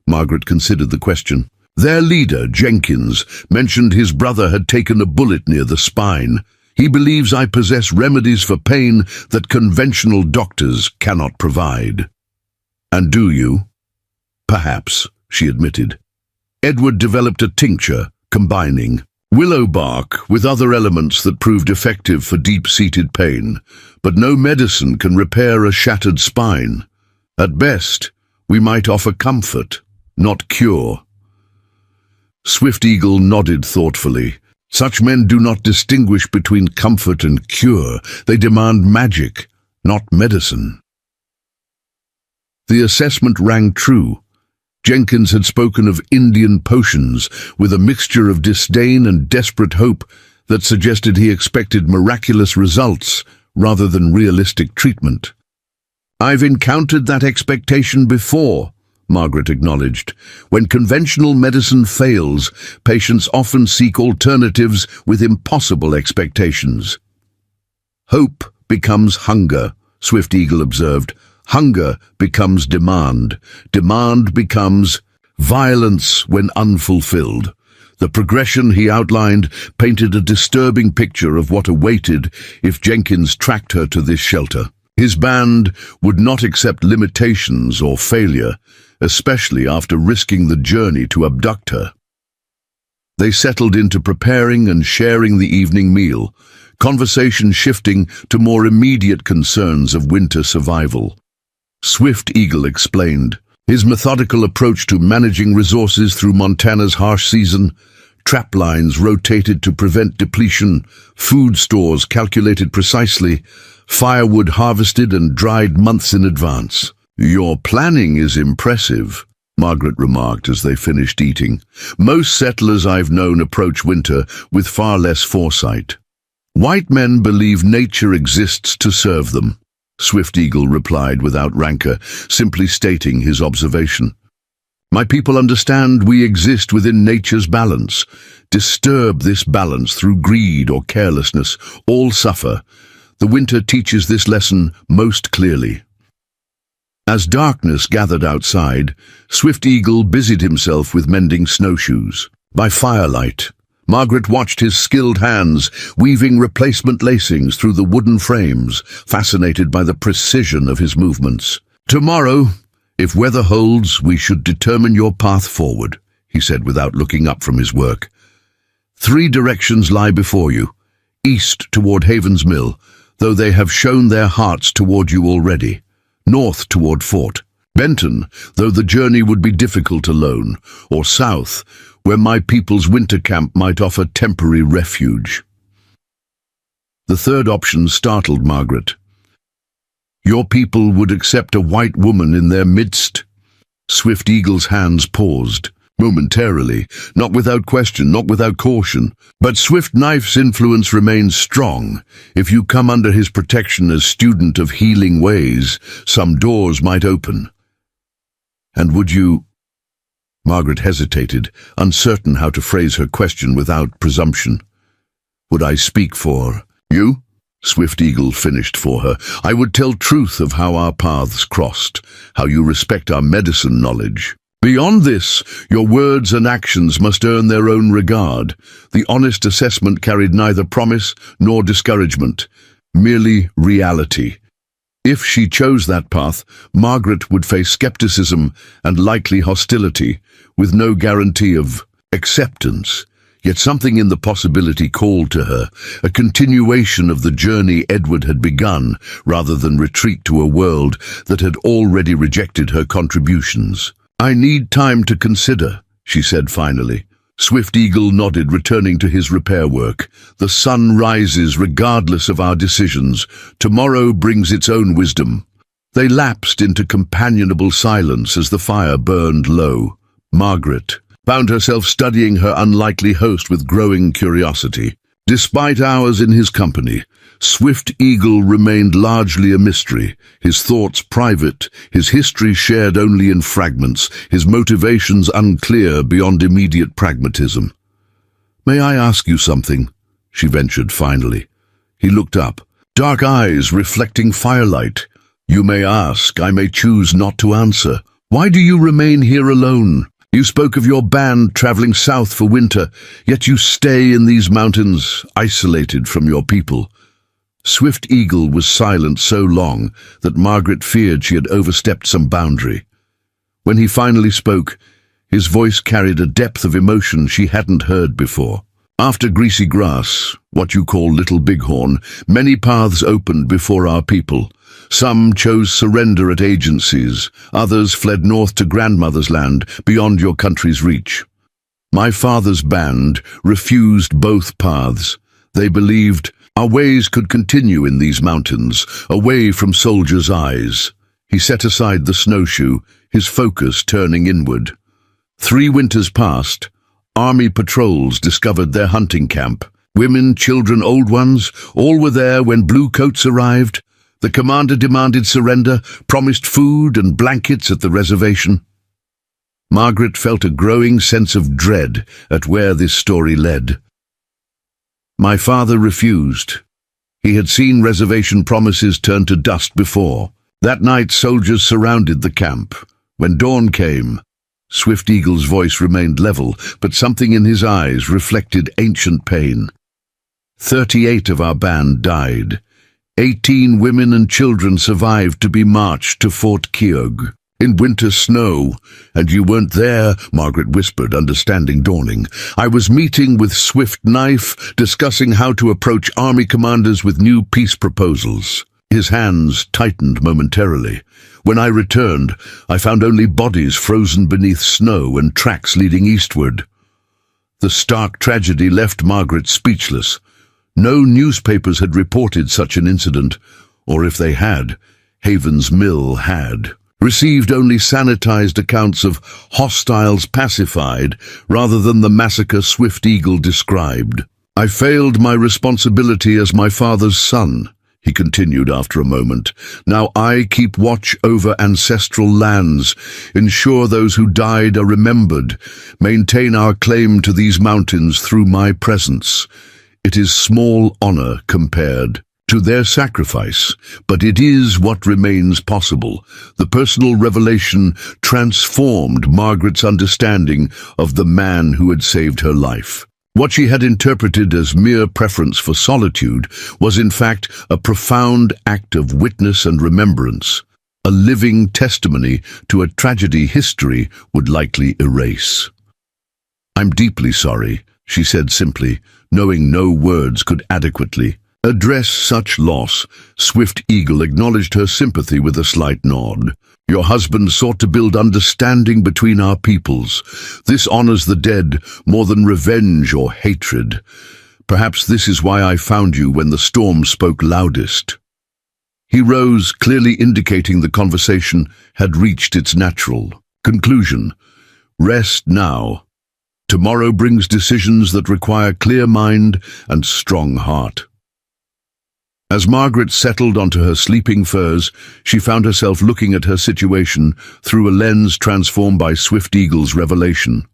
Margaret considered the question. "Their leader, Jenkins, mentioned his brother had taken a bullet near the spine. He believes I possess remedies for pain that conventional doctors cannot provide." "And do you?" "Perhaps," she admitted. Edward developed a tincture, combining willow bark with other elements that proved effective for deep-seated pain, but no medicine can repair a shattered spine. At best, we might offer comfort, not cure. Swift Eagle nodded thoughtfully. Such men do not distinguish between comfort and cure. They demand magic, not medicine. The assessment rang true. Jenkins had spoken of Indian potions with a mixture of disdain and desperate hope that suggested he expected miraculous results rather than realistic treatment. "I've encountered that expectation before," Margaret acknowledged. "When conventional medicine fails, patients often seek alternatives with impossible expectations." "Hope becomes hunger," Swift Eagle observed. "Hunger becomes demand. Demand becomes violence when unfulfilled." The progression he outlined painted a disturbing picture of what awaited if Jenkins tracked her to this shelter. His band would not accept limitations or failure, especially after risking the journey to abduct her. They settled into preparing and sharing the evening meal, conversation shifting to more immediate concerns of winter survival. Swift Eagle explained his methodical approach to managing resources through Montana's harsh season. Trap lines rotated to prevent depletion, food stores calculated precisely, firewood harvested and dried months in advance. "Your planning is impressive," Margaret remarked as they finished eating. "Most settlers I've known approach winter with far less foresight." "White men believe nature exists to serve them," Swift Eagle replied without rancor, simply stating his observation. "My people understand we exist within nature's balance. Disturb this balance through greed or carelessness, all suffer. The winter teaches this lesson most clearly." As darkness gathered outside, Swift Eagle busied himself with mending snowshoes. By firelight, Margaret watched his skilled hands weaving replacement lacings through the wooden frames, fascinated by the precision of his movements. "Tomorrow, if weather holds, we should determine your path forward," he said without looking up from his work. "3 directions lie before you. East toward Haven's Mill, though they have shown their hearts toward you already. North toward Fort. Benton, though the journey would be difficult alone, or south, where my people's winter camp might offer temporary refuge. The third option startled Margaret. Your people would accept a white woman in their midst? Swift Eagle's hands paused, momentarily, not without question, not without caution. But Swift Knife's influence remains strong. If you come under his protection as student of healing ways, some doors might open. And would you... Margaret hesitated, uncertain how to phrase her question without presumption. Would I speak for you? Swift Eagle finished for her. I would tell truth of how our paths crossed, how you respect our medicine knowledge. Beyond this, your words and actions must earn their own regard. The honest assessment carried neither promise nor discouragement, merely reality. If she chose that path, Margaret would face skepticism and likely hostility, with no guarantee of acceptance. Yet something in the possibility called to her, a continuation of the journey Edward had begun, rather than retreat to a world that had already rejected her contributions. I need time to consider, she said finally. Swift Eagle nodded, returning to his repair work. The sun rises regardless of our decisions. Tomorrow brings its own wisdom. They lapsed into companionable silence as the fire burned low. Margaret found herself studying her unlikely host with growing curiosity. Despite hours in his company, Swift Eagle remained largely a mystery, his thoughts private, his history shared only in fragments, his motivations unclear beyond immediate pragmatism. "May I ask you something?" she ventured finally. He looked up, dark eyes reflecting firelight. "You may ask, I may choose not to answer. Why do you remain here alone? You spoke of your band traveling south for winter, yet you stay in these mountains, isolated from your people." Swift Eagle was silent so long that Margaret feared she had overstepped some boundary. When he finally spoke, his voice carried a depth of emotion she hadn't heard before. "After Greasy Grass, what you call Little Bighorn, many paths opened before our people. Some chose surrender at agencies, others fled north to grandmother's land, beyond your country's reach. My father's band refused both paths. They believed our ways could continue in these mountains, away from soldiers' eyes." He set aside the snowshoe, his focus turning inward. 3 winters passed. Army patrols discovered their hunting camp. Women, children, old ones, all were there when blue coats arrived. The commander demanded surrender, promised food and blankets at the reservation. Margaret felt a growing sense of dread at where this story led. My father refused. He had seen reservation promises turn to dust before. That night soldiers surrounded the camp. When dawn came, Swift Eagle's voice remained level, but something in his eyes reflected ancient pain. 38 of our band died. 18 women and children survived to be marched to Fort Keogh. In winter snow, and you weren't there, Margaret whispered, understanding dawning. I was meeting with Swift Knife, discussing how to approach army commanders with new peace proposals. His hands tightened momentarily. When I returned, I found only bodies frozen beneath snow and tracks leading eastward. The stark tragedy left Margaret speechless. No newspapers had reported such an incident, or if they had, Haven's Mill had. Received only sanitized accounts of hostiles pacified rather than the massacre Swift Eagle described. I failed my responsibility as my father's son, he continued after a moment. Now I keep watch over ancestral lands, ensure those who died are remembered, maintain our claim to these mountains through my presence. It is small honor compared to their sacrifice, but it is what remains possible. The personal revelation transformed Margaret's understanding of the man who had saved her life. What she had interpreted as mere preference for solitude was in fact a profound act of witness and remembrance, a living testimony to a tragedy history would likely erase. "I'm deeply sorry," she said simply, knowing no words could adequately address such loss. Swift Eagle acknowledged her sympathy with a slight nod. Your husband sought to build understanding between our peoples. This honors the dead more than revenge or hatred. Perhaps this is why I found you when the storm spoke loudest." He rose, clearly indicating the conversation had reached its natural conclusion. "Rest now. Tomorrow brings decisions that require clear mind and strong heart." As Margaret settled onto her sleeping furs, she found herself looking at her situation through a lens transformed by Swift Eagle's revelation.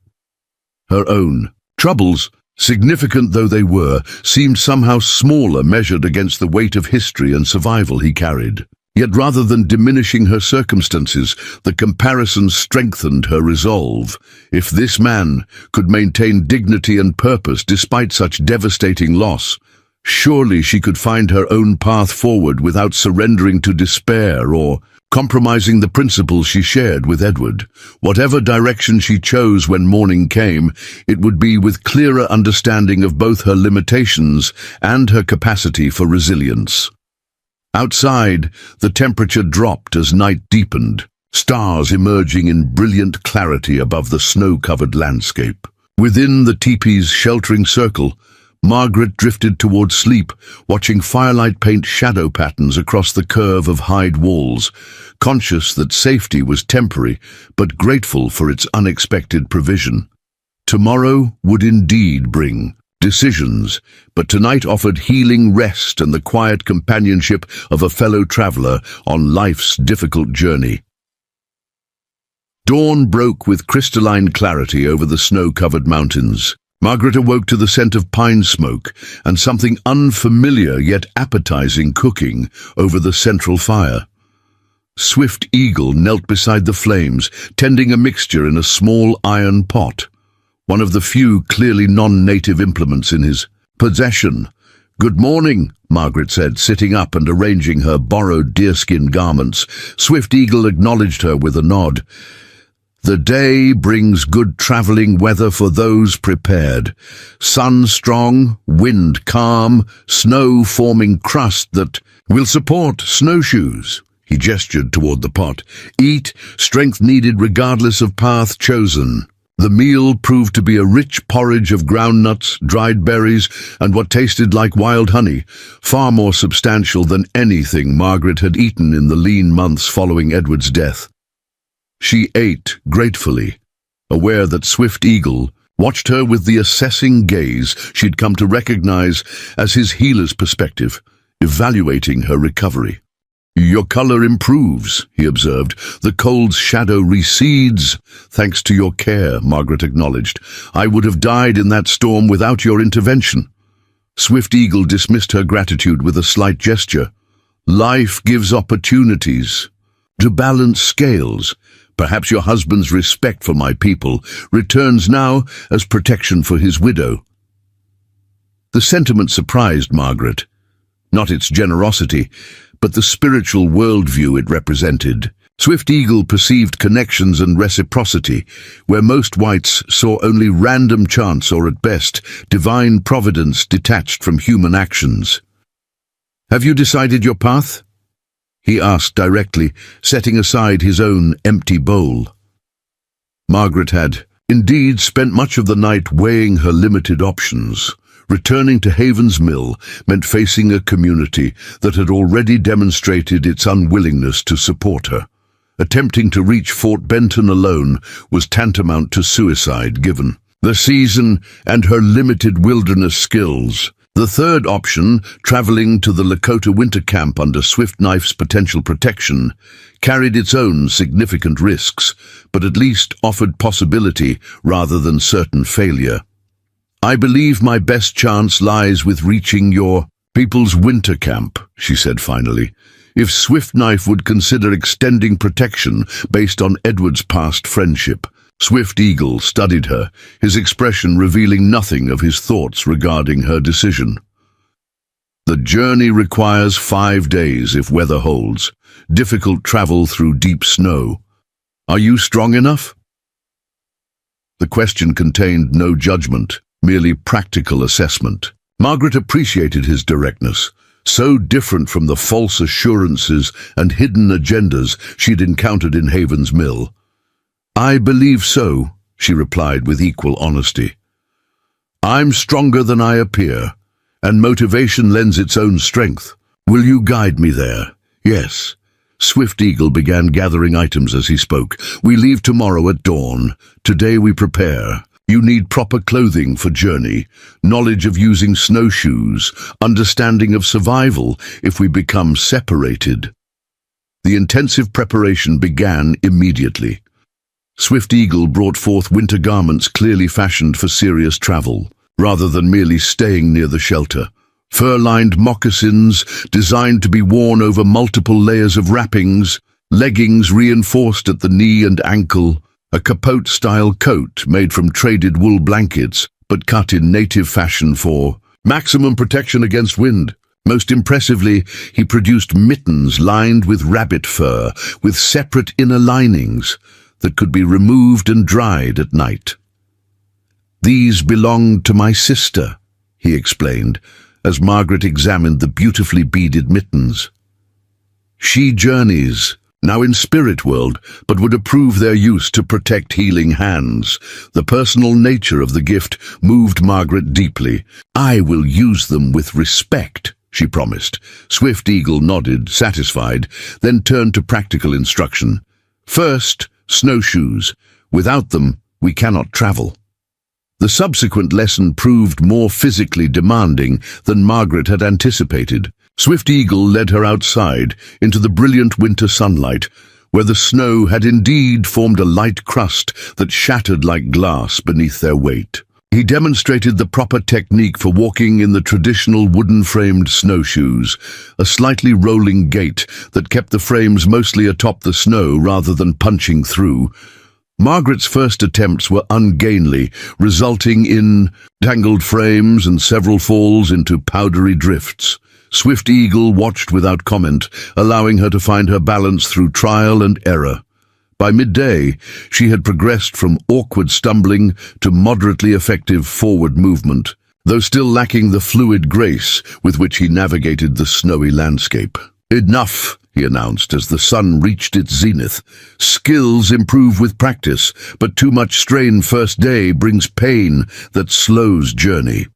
Her own troubles, significant though they were, seemed somehow smaller measured against the weight of history and survival he carried. Yet rather than diminishing her circumstances, the comparison strengthened her resolve. If this man could maintain dignity and purpose despite such devastating loss, surely she could find her own path forward without surrendering to despair or compromising the principles she shared with Edward. Whatever direction she chose when morning came, it would be with clearer understanding of both her limitations and her capacity for resilience. Outside, the temperature dropped as night deepened, stars emerging in brilliant clarity above the snow-covered landscape. Within the teepee's sheltering circle, Margaret drifted toward sleep, watching firelight paint shadow patterns across the curve of hide walls, conscious that safety was temporary, but grateful for its unexpected provision. Tomorrow would indeed bring decisions, but tonight offered healing rest and the quiet companionship of a fellow traveler on life's difficult journey. Dawn broke with crystalline clarity over the snow-covered mountains. Margaret awoke to the scent of pine smoke and something unfamiliar yet appetizing cooking over the central fire. Swift Eagle knelt beside the flames, tending a mixture in a small iron pot, one of the few clearly non-native implements in his possession. "Good morning," Margaret said, sitting up and arranging her borrowed deerskin garments. Swift Eagle acknowledged her with a nod. "The day brings good traveling weather for those prepared. Sun strong, wind calm, snow forming crust that will support snowshoes." He gestured toward the pot. "Eat, strength needed regardless of path chosen." The meal proved to be a rich porridge of groundnuts, dried berries, and what tasted like wild honey, far more substantial than anything Margaret had eaten in the lean months following Edward's death. She ate gratefully, aware that Swift Eagle watched her with the assessing gaze she'd come to recognize as his healer's perspective, evaluating her recovery. "Your color improves," he observed. "The cold's shadow recedes, thanks to your care," Margaret acknowledged. "I would have died in that storm without your intervention." Swift Eagle dismissed her gratitude with a slight gesture. "Life gives opportunities to balance scales. Perhaps your husband's respect for my people returns now as protection for his widow." The sentiment surprised Margaret, not its generosity, but the spiritual worldview it represented. Swift Eagle perceived connections and reciprocity, where most whites saw only random chance or, at best, divine providence detached from human actions. "Have you decided your path?" he asked directly, setting aside his own empty bowl. Margaret had, indeed, spent much of the night weighing her limited options. Returning to Haven's Mill meant facing a community that had already demonstrated its unwillingness to support her. Attempting to reach Fort Benton alone was tantamount to suicide given the season and her limited wilderness skills. The third option, traveling to the Lakota winter camp under Swift Knife's potential protection, carried its own significant risks, but at least offered possibility rather than certain failure. "I believe my best chance lies with reaching your people's winter camp," she said finally. "If Swift Knife would consider extending protection based on Edward's past friendship." Swift Eagle studied her, his expression revealing nothing of his thoughts regarding her decision. "The journey requires 5 days if weather holds. Difficult travel through deep snow. Are you strong enough?" The question contained no judgment, merely practical assessment. Margaret appreciated his directness. so different from the false assurances and hidden agendas she'd encountered in Haven's Mill. "I believe so," she replied with equal honesty. "I'm stronger than I appear, and motivation lends its own strength. Will you guide me there?" "Yes." Swift Eagle began gathering items as he spoke. "We leave tomorrow at dawn. Today we prepare. You need proper clothing for journey, knowledge of using snowshoes, understanding of survival if we become separated." The intensive preparation began immediately. Swift Eagle brought forth winter garments clearly fashioned for serious travel, rather than merely staying near the shelter. Fur-lined moccasins designed to be worn over multiple layers of wrappings, leggings reinforced at the knee and ankle, a capote-style coat made from traded wool blankets but cut in native fashion for maximum protection against wind. Most impressively, he produced mittens lined with rabbit fur, with separate inner linings that could be removed and dried at night. "These belonged to my sister," he explained, as Margaret examined the beautifully beaded mittens. "She journeys, now in spirit world, but would approve their use to protect healing hands." The personal nature of the gift moved Margaret deeply. "I will use them with respect," she promised. Swift Eagle nodded, satisfied, then turned to practical instruction. "First, snowshoes. Without them, we cannot travel." The subsequent lesson proved more physically demanding than Margaret had anticipated. Swift Eagle led her outside into the brilliant winter sunlight, where the snow had indeed formed a light crust that shattered like glass beneath their weight. He demonstrated the proper technique for walking in the traditional wooden-framed snowshoes, a slightly rolling gait that kept the frames mostly atop the snow rather than punching through. Margaret's first attempts were ungainly, resulting in tangled frames and several falls into powdery drifts. Swift Eagle watched without comment, allowing her to find her balance through trial and error. By midday, she had progressed from awkward stumbling to moderately effective forward movement, though still lacking the fluid grace with which he navigated the snowy landscape. "Enough," he announced as the sun reached its zenith. "Skills improve with practice, but too much strain first day brings pain that slows journey."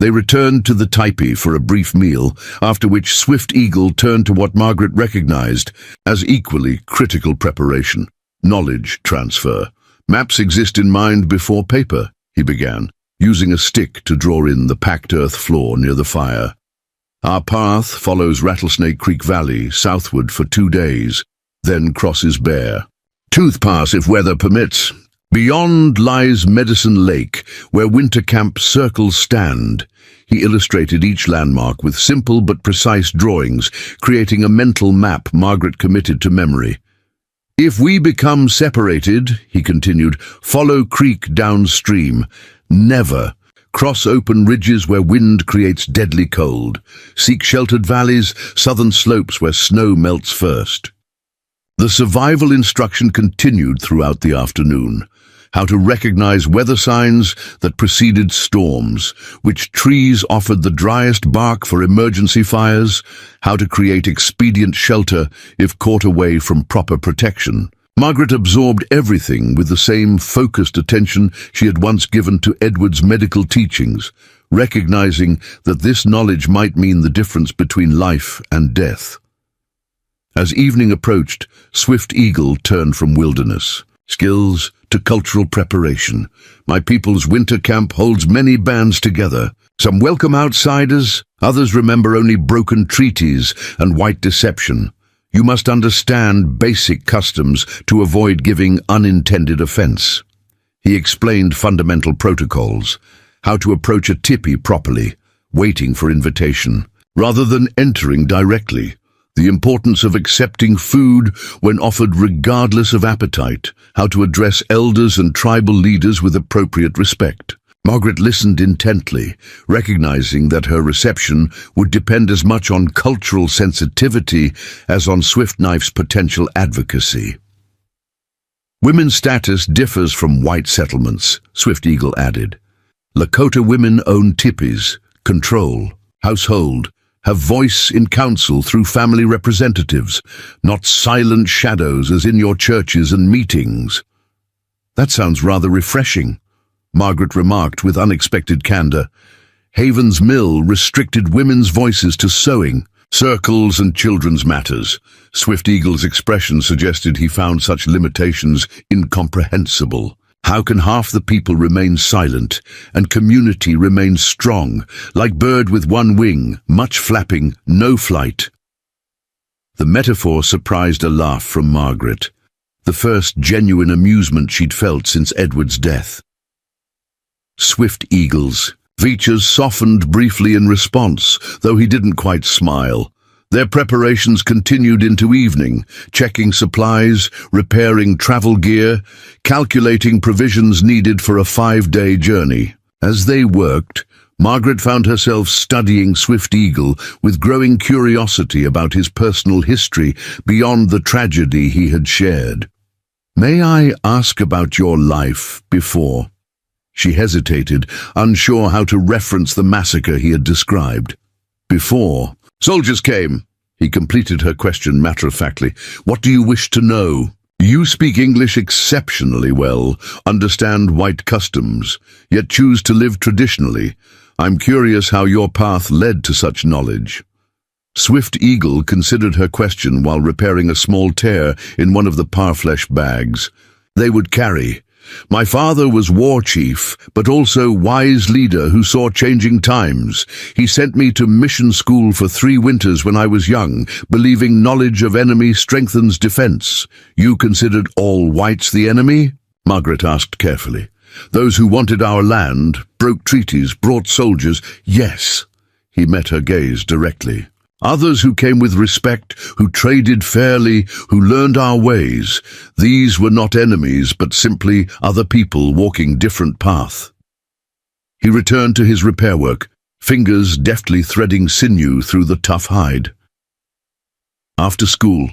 They returned to the tepee for a brief meal, after which Swift Eagle turned to what Margaret recognized as equally critical preparation: knowledge transfer. "Maps exist in mind before paper," he began, using a stick to draw in the packed earth floor near the fire. "Our path follows Rattlesnake Creek Valley southward for 2 days, then crosses Bear Tooth Pass if weather permits. Beyond lies Medicine Lake, where winter camp circles stand." He illustrated each landmark with simple but precise drawings, creating a mental map Margaret committed to memory. "If we become separated," he continued, "follow creek downstream. Never cross open ridges where wind creates deadly cold. Seek sheltered valleys, southern slopes where snow melts first." The survival instruction continued throughout the afternoon. How to recognize weather signs that preceded storms, which trees offered the driest bark for emergency fires, how to create expedient shelter if caught away from proper protection. Margaret absorbed everything with the same focused attention she had once given to Edward's medical teachings, recognizing that this knowledge might mean the difference between life and death. As evening approached, Swift Eagle turned from wilderness skills to cultural preparation. "My people's winter camp holds many bands together. Some welcome outsiders, others remember only broken treaties and white deception. You must understand basic customs to avoid giving unintended offense." He explained fundamental protocols, how to approach a tepee properly, waiting for invitation, rather than entering directly. The importance of accepting food when offered regardless of appetite, how to address elders and tribal leaders with appropriate respect. Margaret listened intently, recognizing that her reception would depend as much on cultural sensitivity as on Swift Knife's potential advocacy. "Women's status differs from white settlements," Swift Eagle added. "Lakota women own teepees, control, household, have voice in council through family representatives, not silent shadows as in your churches and meetings. That sounds rather refreshing, Margaret remarked with unexpected candor. Haven's Mill restricted women's voices to sewing, circles and children's matters. Swift Eagle's expression suggested he found such limitations incomprehensible. How can half the people remain silent and community remain strong, like bird with one wing, much flapping, no flight? The metaphor surprised a laugh from Margaret, the first genuine amusement she'd felt since Edward's death. Swift Eagles. Features softened briefly in response, though he didn't quite smile. Their preparations continued into evening, checking supplies, repairing travel gear, calculating provisions needed for a 5-day journey. As they worked, Margaret found herself studying Swift Eagle with growing curiosity about his personal history beyond the tragedy he had shared. "May I ask about your life before?" She hesitated, unsure how to reference the massacre he had described. "Before. Soldiers came." He completed her question matter-of-factly. "What do you wish to know?" "You speak English exceptionally well, understand white customs, yet choose to live traditionally. I'm curious how your path led to such knowledge." Swift Eagle considered her question while repairing a small tear in one of the parfleche bags. They would carry. "My father was war chief, but also wise leader who saw changing times. He sent me to mission school for 3 winters when I was young, believing knowledge of enemy strengthens defense." "You considered all whites the enemy?" Margaret asked carefully. "Those who wanted our land, broke treaties, brought soldiers?" "Yes." He met her gaze directly. "Others who came with respect, who traded fairly, who learned our ways. These were not enemies, but simply other people walking different path." He returned to his repair work, fingers deftly threading sinew through the tough hide. After school.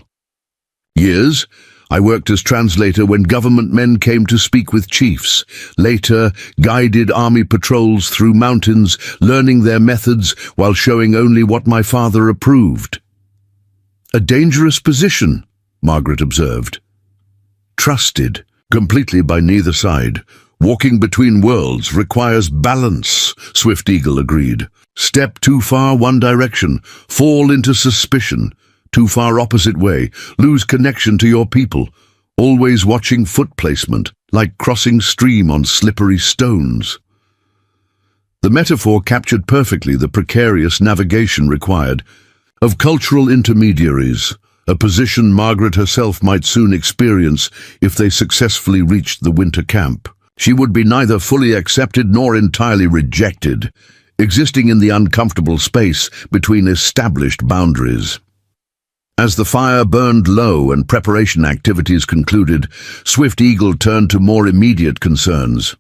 Years. I worked as translator when government men came to speak with chiefs. Later, guided army patrols through mountains, learning their methods while showing only what my father approved. "A dangerous position," Margaret observed. "Trusted, completely by neither side. Walking between worlds requires balance," Swift Eagle agreed. "Step too far one direction, fall into suspicion. Too far opposite way, lose connection to your people, always watching foot placement, like crossing stream on slippery stones." The metaphor captured perfectly the precarious navigation required of cultural intermediaries, a position Margaret herself might soon experience if they successfully reached the winter camp. She would be neither fully accepted nor entirely rejected, existing in the uncomfortable space between established boundaries. As the fire burned low and preparation activities concluded, Swift Eagle turned to more immediate concerns.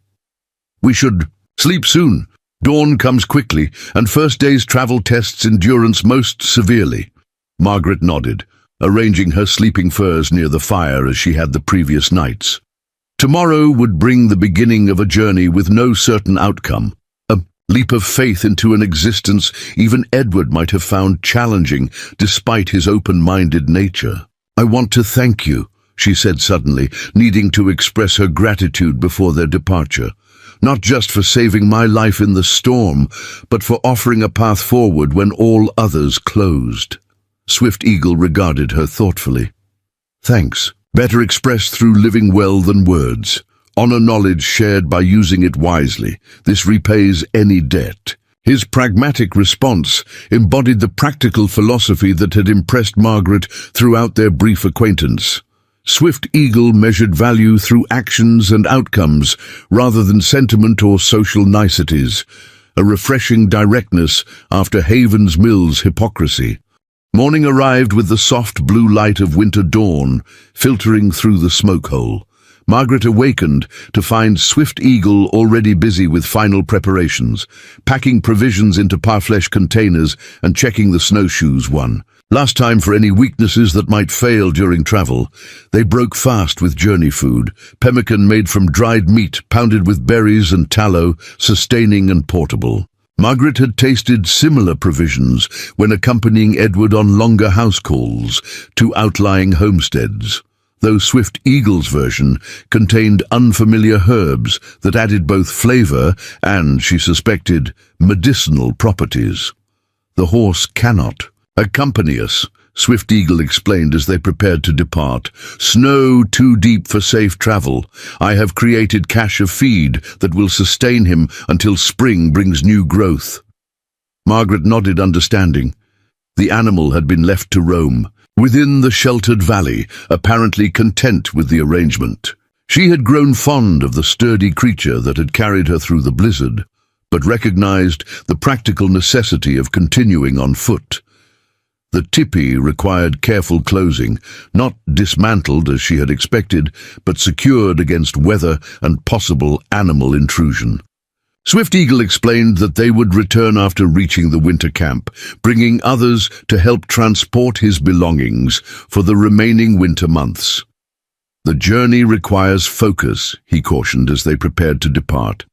"We should sleep soon. Dawn comes quickly, and first day's travel tests endurance most severely." Margaret nodded, arranging her sleeping furs near the fire as she had the previous nights. Tomorrow would bring the beginning of a journey with no certain outcome. A leap of faith into an existence even Edward might have found challenging despite his open-minded nature. "I want to thank you," she said suddenly, needing to express her gratitude before their departure. "Not just for saving my life in the storm, but for offering a path forward when all others closed." Swift Eagle regarded her thoughtfully. "Thanks. Better expressed through living well than words. Honor knowledge shared by using it wisely. This repays any debt." His pragmatic response embodied the practical philosophy that had impressed Margaret throughout their brief acquaintance. Swift Eagle measured value through actions and outcomes rather than sentiment or social niceties, a refreshing directness after Haven's Mill's hypocrisy. Morning arrived with the soft blue light of winter dawn filtering through the smoke hole. Margaret awakened to find Swift Eagle already busy with final preparations, packing provisions into parfleche containers and checking the snowshoes one. Last time for any weaknesses that might fail during travel, they broke fast with journey food, pemmican made from dried meat pounded with berries and tallow, sustaining and portable. Margaret had tasted similar provisions when accompanying Edward on longer house calls to outlying homesteads, though Swift Eagle's version contained unfamiliar herbs that added both flavor and, she suspected, medicinal properties. "The horse cannot accompany us," Swift Eagle explained as they prepared to depart. "Snow too deep for safe travel. I have created cache of feed that will sustain him until spring brings new growth." Margaret nodded understanding. The animal had been left to roam within the sheltered valley, apparently content with the arrangement. She had grown fond of the sturdy creature that had carried her through the blizzard, but recognized the practical necessity of continuing on foot. The tipi required careful closing, not dismantled as she had expected, but secured against weather and possible animal intrusion. Swift Eagle explained that they would return after reaching the winter camp, bringing others to help transport his belongings for the remaining winter months. "The journey requires focus," he cautioned as they prepared to depart.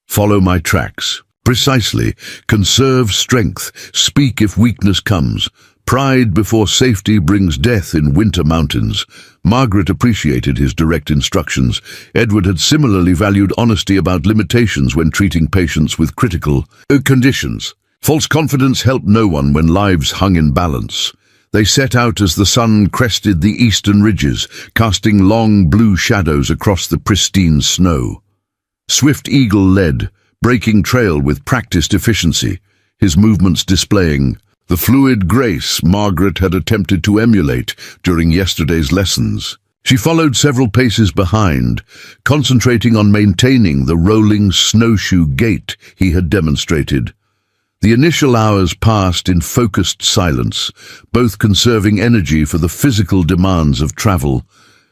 "Follow my tracks." "Precisely. Conserve strength. Speak if weakness comes. Pride before safety brings death in winter mountains." Margaret appreciated his direct instructions. Edward had similarly valued honesty about limitations when treating patients with critical conditions. False confidence helped no one when lives hung in balance. They set out as the sun crested the eastern ridges, casting long blue shadows across the pristine snow. Swift Eagle led, breaking trail with practiced efficiency, his movements displaying the fluid grace Margaret had attempted to emulate during yesterday's lessons. She followed several paces behind, concentrating on maintaining the rolling snowshoe gait he had demonstrated. The initial hours passed in focused silence, both conserving energy for the physical demands of travel.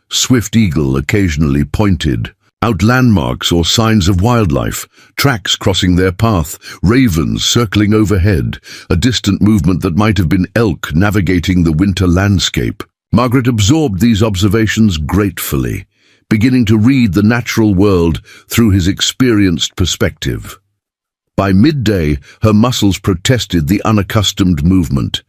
Swift Eagle occasionally pointed out landmarks or signs of wildlife, tracks crossing their path, ravens circling overhead, a distant movement that might have been elk navigating the winter landscape. Margaret absorbed these observations gratefully, beginning to read the natural world through his experienced perspective. By midday, her muscles protested the unaccustomed movement.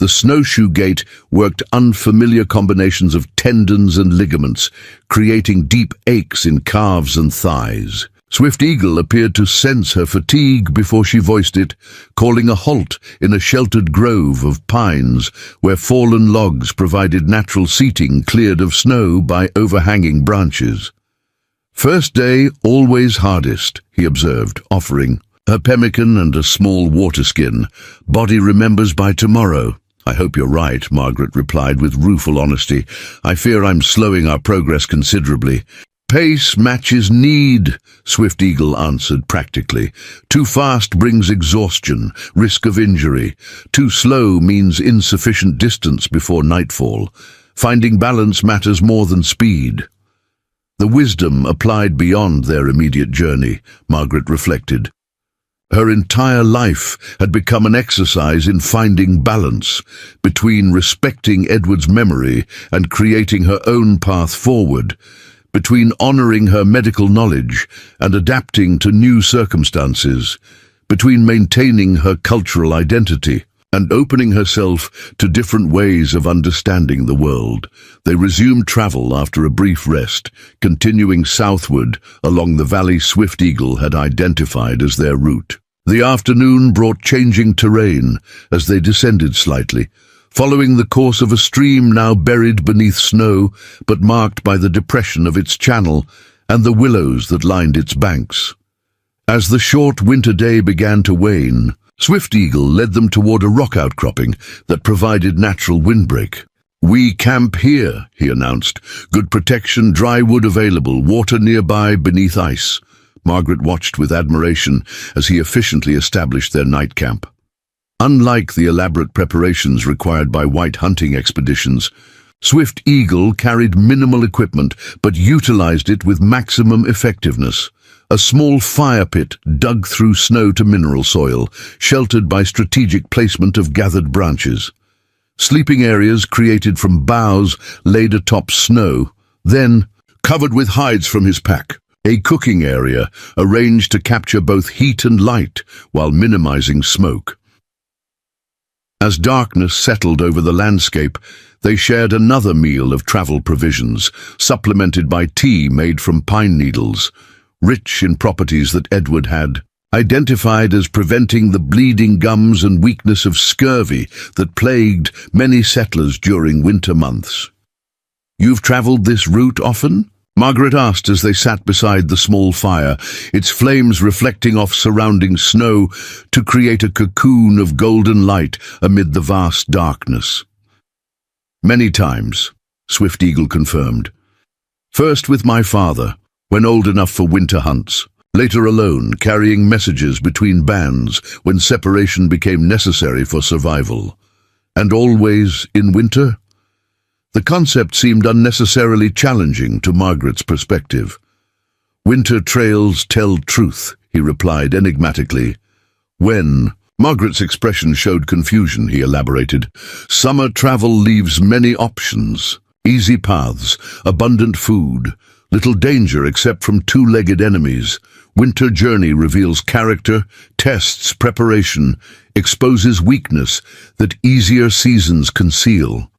The snowshoe gait worked unfamiliar combinations of tendons and ligaments, creating deep aches in calves and thighs. Swift Eagle appeared to sense her fatigue before she voiced it, calling a halt in a sheltered grove of pines where fallen logs provided natural seating cleared of snow by overhanging branches. "First day always hardest," he observed, offering her pemmican and a small water skin. "Body remembers by tomorrow." "I hope you're right," Margaret replied with rueful honesty. "I fear I'm slowing our progress considerably." "Pace matches need," Swift Eagle answered practically. "Too fast brings exhaustion, risk of injury. Too slow means insufficient distance before nightfall. Finding balance matters more than speed." The wisdom applied beyond their immediate journey, Margaret reflected. Her entire life had become an exercise in finding balance between respecting Edward's memory and creating her own path forward, between honoring her medical knowledge and adapting to new circumstances, between maintaining her cultural identity and opening herself to different ways of understanding the world. They resumed travel after a brief rest, continuing southward along the valley Swift Eagle had identified as their route. The afternoon brought changing terrain as they descended slightly, following the course of a stream now buried beneath snow but marked by the depression of its channel and the willows that lined its banks. As the short winter day began to wane, Swift Eagle led them toward a rock outcropping that provided natural windbreak. "We camp here," he announced. "Good protection, dry wood available, water nearby beneath ice." Margaret watched with admiration as he efficiently established their night camp. Unlike the elaborate preparations required by white hunting expeditions, Swift Eagle carried minimal equipment but utilized it with maximum effectiveness. A small fire pit dug through snow to mineral soil, sheltered by strategic placement of gathered branches. Sleeping areas created from boughs laid atop snow, then covered with hides from his pack. a cooking area arranged to capture both heat and light while minimizing smoke. As darkness settled over the landscape, they shared another meal of travel provisions, supplemented by tea made from pine needles, rich in properties that Edward had identified as preventing the bleeding gums and weakness of scurvy that plagued many settlers during winter months. "You've traveled this route often?" Margaret asked as they sat beside the small fire, its flames reflecting off surrounding snow to create a cocoon of golden light amid the vast darkness. "Many times," Swift Eagle confirmed. "First with my father, when old enough for winter hunts. Later alone, carrying messages between bands when separation became necessary for survival. And always in winter?" The concept seemed unnecessarily challenging to Margaret's perspective. "Winter trails tell truth," he replied enigmatically. "When?" Margaret's expression showed confusion, he elaborated. "Summer travel leaves many options. Easy paths, abundant food, little danger except from two-legged enemies. Winter journey reveals character, tests preparation, exposes weakness that easier seasons conceal."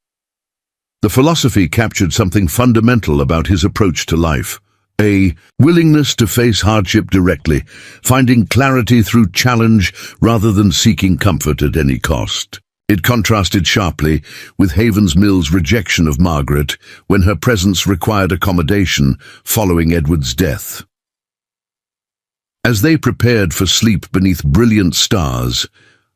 The philosophy captured something fundamental about his approach to life. A willingness to face hardship directly, finding clarity through challenge rather than seeking comfort at any cost. It contrasted sharply with Havens Mill's rejection of Margaret when her presence required accommodation following Edward's death. As they prepared for sleep beneath brilliant stars,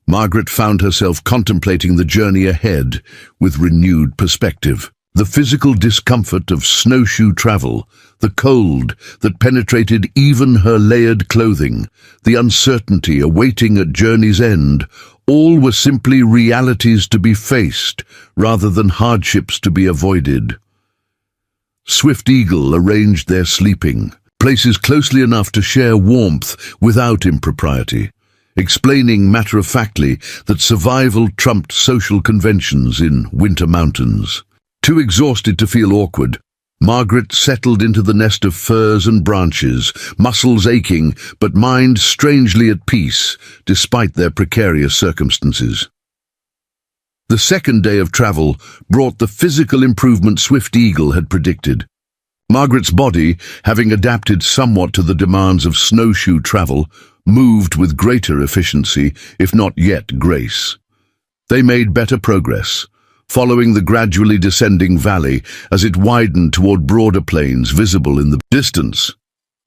Margaret found herself contemplating the journey ahead with renewed perspective. The physical discomfort of snowshoe travel, the cold that penetrated even her layered clothing, the uncertainty awaiting at journey's end, all were simply realities to be faced rather than hardships to be avoided. Swift Eagle arranged their sleeping, places closely enough to share warmth without impropriety, explaining matter-of-factly that survival trumped social conventions in winter mountains. Too exhausted to feel awkward, Margaret settled into the nest of furs and branches, muscles aching but mind strangely at peace despite their precarious circumstances. The second day of travel brought the physical improvement Swift Eagle had predicted. Margaret's body, having adapted somewhat to the demands of snowshoe travel, moved with greater efficiency, if not yet grace. They made better progress, following the gradually descending valley as it widened toward broader plains visible in the distance.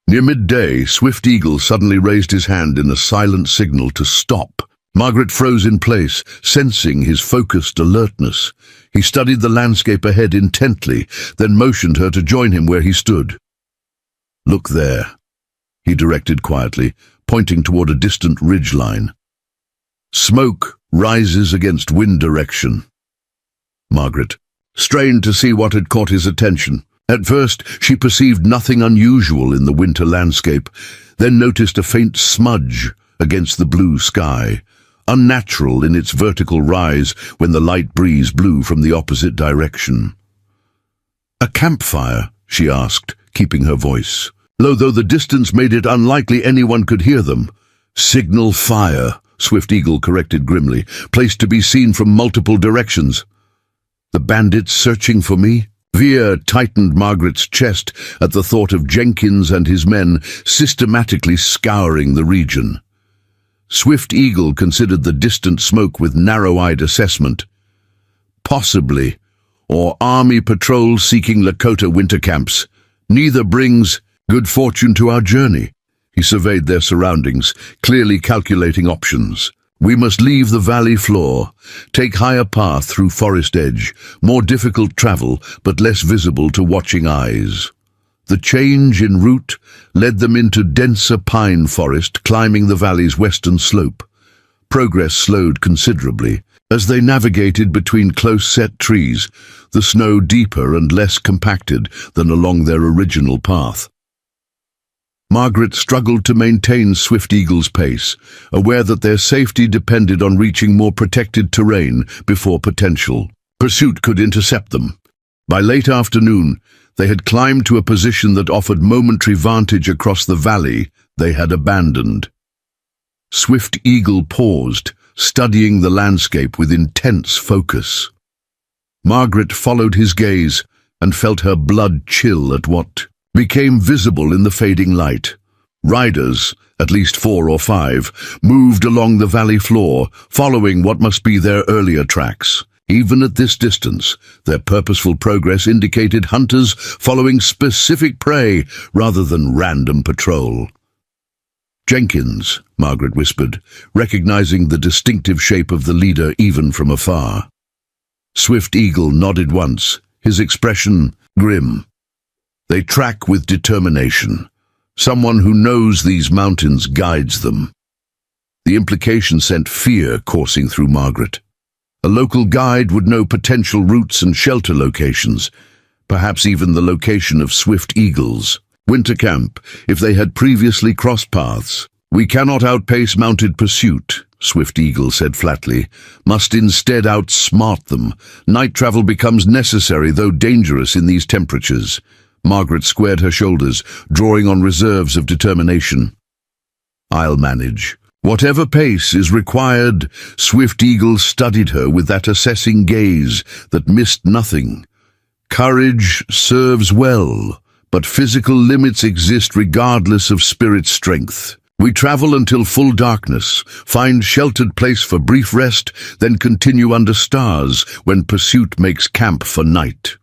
Near midday, Swift Eagle suddenly raised his hand in a silent signal to stop. Margaret froze in place, sensing his focused alertness. He studied the landscape ahead intently, then motioned her to join him where he stood. "Look there," he directed quietly, pointing toward a distant ridgeline. "Smoke rises against wind direction." Margaret strained to see what had caught his attention. At first, she perceived nothing unusual in the winter landscape, then noticed a faint smudge against the blue sky, unnatural in its vertical rise when the light breeze blew from the opposite direction. "A campfire?" she asked, keeping her voice low, though the distance made it unlikely anyone could hear them. "Signal fire," Swift Eagle corrected grimly, "placed to be seen from multiple directions." "The bandits searching for me?" Fear tightened Margaret's chest at the thought of Jenkins and his men systematically scouring the region. Swift Eagle considered the distant smoke with narrow-eyed assessment. "Possibly, or army patrols seeking Lakota winter camps. Neither brings good fortune to our journey." He surveyed their surroundings, clearly calculating options. "We must leave the valley floor, take higher path through forest edge, more difficult travel but less visible to watching eyes." The change in route led them into denser pine forest, climbing the valley's western slope. Progress slowed considerably. As they navigated between close-set trees, the snow deeper and less compacted than along their original path. Margaret struggled to maintain Swift Eagle's pace, aware that their safety depended on reaching more protected terrain before potential pursuit could intercept them. By late afternoon, They had climbed to a position that offered momentary vantage across the valley they had abandoned. Swift Eagle paused, studying the landscape with intense focus. Margaret followed his gaze and felt her blood chill at what became visible in the fading light. Riders, at least 4 or 5, moved along the valley floor, following what must be their earlier tracks. Even at this distance, their purposeful progress indicated hunters following specific prey rather than random patrol. "Jenkins," Margaret whispered, recognizing the distinctive shape of the leader even from afar. Swift Eagle nodded once, his expression grim. "They track with determination. Someone who knows these mountains guides them." The implication sent fear coursing through Margaret. A local guide would know potential routes and shelter locations, perhaps even the location of Swift Eagle's winter camp if they had previously crossed paths. "We cannot outpace mounted pursuit," Swift Eagle said flatly, "must instead outsmart them. Night travel becomes necessary, though dangerous in these temperatures." Margaret squared her shoulders, drawing on reserves of determination. "I'll manage. Whatever pace is required." Swift Eagle studied her with that assessing gaze that missed nothing. "Courage serves well, but physical limits exist regardless of spirit strength. We travel until full darkness, find sheltered place for brief rest, then continue under stars when pursuit makes camp for night."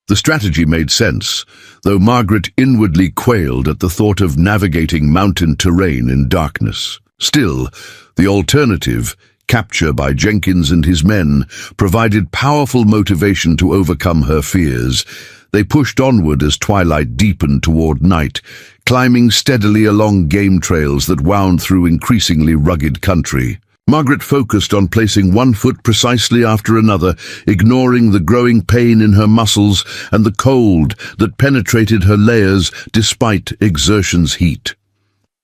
The strategy made sense, though Margaret inwardly quailed at the thought of navigating mountain terrain in darkness. Still, the alternative, capture by Jenkins and his men, provided powerful motivation to overcome her fears. They pushed onward as twilight deepened toward night, climbing steadily along game trails that wound through increasingly rugged country. Margaret focused on placing one foot precisely after another, ignoring the growing pain in her muscles and the cold that penetrated her layers despite exertion's heat.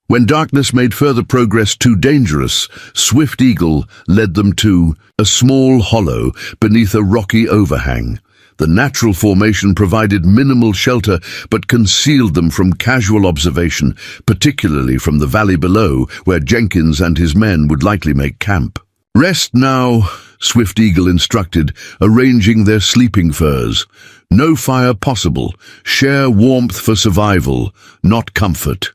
When darkness made further progress too dangerous, Swift Eagle led them to a small hollow beneath a rocky overhang. The natural formation provided minimal shelter but concealed them from casual observation, particularly from the valley below, where Jenkins and his men would likely make camp. "Rest now," Swift Eagle instructed, arranging their sleeping furs. "No fire possible. Share warmth for survival, not comfort."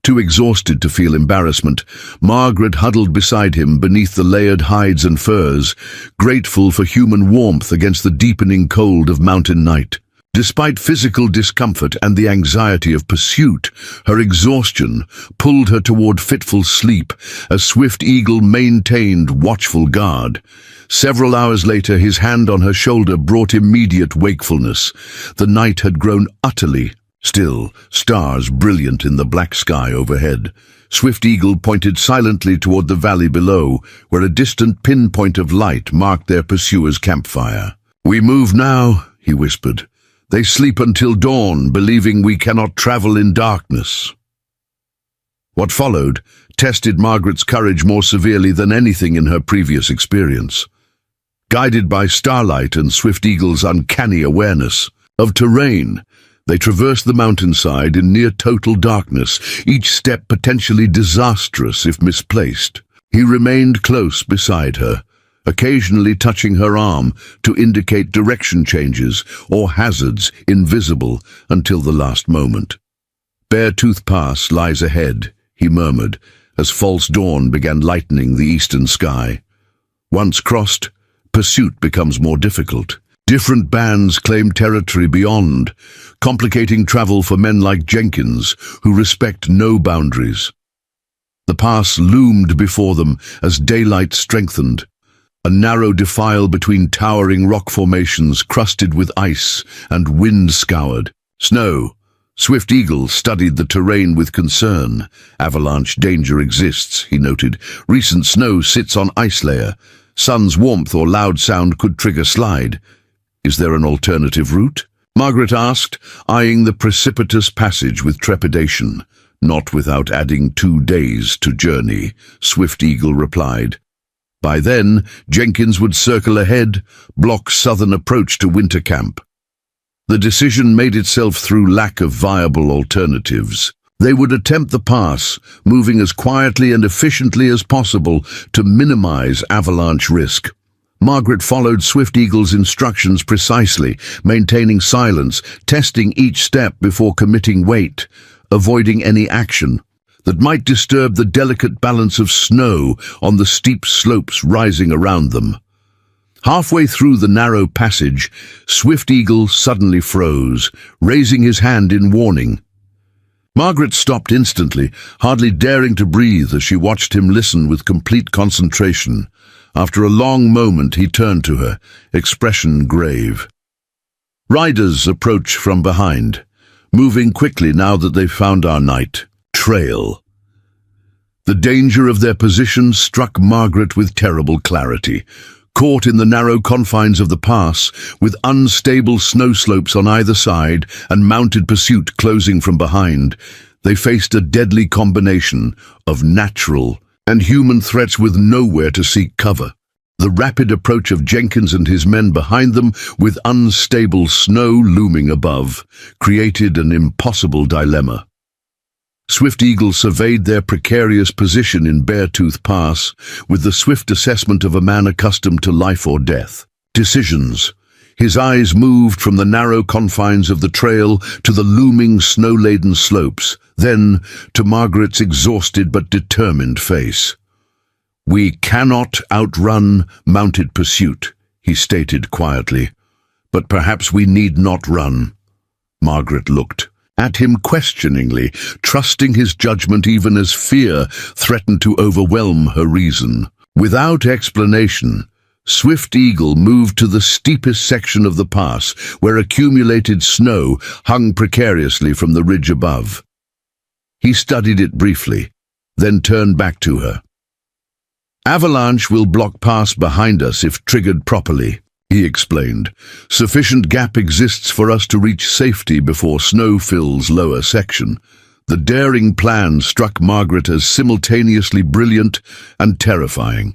Too exhausted to feel embarrassment, Margaret huddled beside him beneath the layered hides and furs, grateful for human warmth against the deepening cold of mountain night. Despite physical discomfort and the anxiety of pursuit, her exhaustion pulled her toward fitful sleep as Swift Eagle maintained watchful guard. Several hours later, his hand on her shoulder brought immediate wakefulness. The night had grown utterly still, stars brilliant in the black sky overhead. Swift Eagle pointed silently toward the valley below, where a distant pinpoint of light marked their pursuer's campfire. "We move now," he whispered. "They sleep until dawn, believing we cannot travel in darkness." What followed tested Margaret's courage more severely than anything in her previous experience. Guided by starlight and Swift Eagle's uncanny awareness of terrain, they traversed the mountainside in near total darkness, each step potentially disastrous if misplaced. He remained close beside her, occasionally touching her arm to indicate direction changes or hazards invisible until the last moment. "Beartooth Pass lies ahead," he murmured, as false dawn began lightening the eastern sky. "Once crossed, pursuit becomes more difficult. Different bands claim territory beyond, complicating travel for men like Jenkins, who respect no boundaries." The pass loomed before them as daylight strengthened, a narrow defile between towering rock formations crusted with ice and wind-scoured snow. Swift Eagle studied the terrain with concern. "Avalanche danger exists," he noted. "Recent snow sits on ice layer. Sun's warmth or loud sound could trigger slide." "Is there an alternative route?" Margaret asked, eyeing the precipitous passage with trepidation. "Not without adding 2 days to journey," Swift Eagle replied. By then, Jenkins would circle ahead, block southern approach to winter camp. The decision made itself through lack of viable alternatives. They would attempt the pass, moving as quietly and efficiently as possible to minimize avalanche risk. Margaret followed Swift Eagle's instructions precisely, maintaining silence, testing each step before committing weight, avoiding any action that might disturb the delicate balance of snow on the steep slopes rising around them. Halfway through the narrow passage, Swift Eagle suddenly froze, raising his hand in warning. Margaret stopped instantly, hardly daring to breathe as she watched him listen with complete concentration. After a long moment, he turned to her, expression grave. Riders approach from behind, moving quickly now that they've found our night trail. The danger of their position struck Margaret with terrible clarity. Caught in the narrow confines of the pass, with unstable snow slopes on either side and mounted pursuit closing from behind, they faced a deadly combination of natural and human threats with nowhere to seek cover. The rapid approach of Jenkins and his men behind them, with unstable snow looming above, created an impossible dilemma. Swift Eagle surveyed their precarious position in Beartooth Pass with the swift assessment of a man accustomed to life or death. Decisions. His eyes moved from the narrow confines of the trail to the looming snow-laden slopes, then to Margaret's exhausted but determined face. "We cannot outrun mounted pursuit," he stated quietly. "But perhaps we need not run." Margaret looked at him questioningly, trusting his judgment even as fear threatened to overwhelm her reason. Without explanation, Swift Eagle moved to the steepest section of the pass, where accumulated snow hung precariously from the ridge above. He studied it briefly, then turned back to her. "Avalanche will block pass behind us if triggered properly," he explained. "Sufficient gap exists for us to reach safety before snow fills lower section." The daring plan struck Margaret as simultaneously brilliant and terrifying.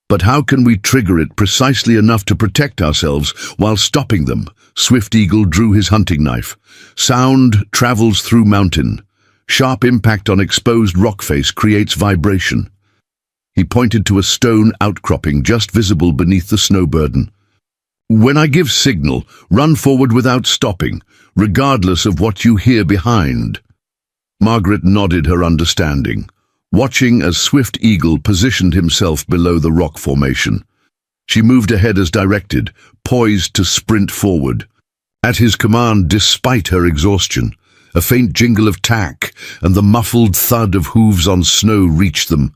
"But how can we trigger it precisely enough to protect ourselves while stopping them?" Swift Eagle drew his hunting knife. "Sound travels through mountain. Sharp impact on exposed rock face creates vibration." He pointed to a stone outcropping just visible beneath the snow burden. "When I give signal, run forward without stopping, regardless of what you hear behind." Margaret nodded her understanding, watching as Swift Eagle positioned himself below the rock formation. She moved ahead as directed, poised to sprint forward. At his command, despite her exhaustion, a faint jingle of tack and the muffled thud of hooves on snow reached them.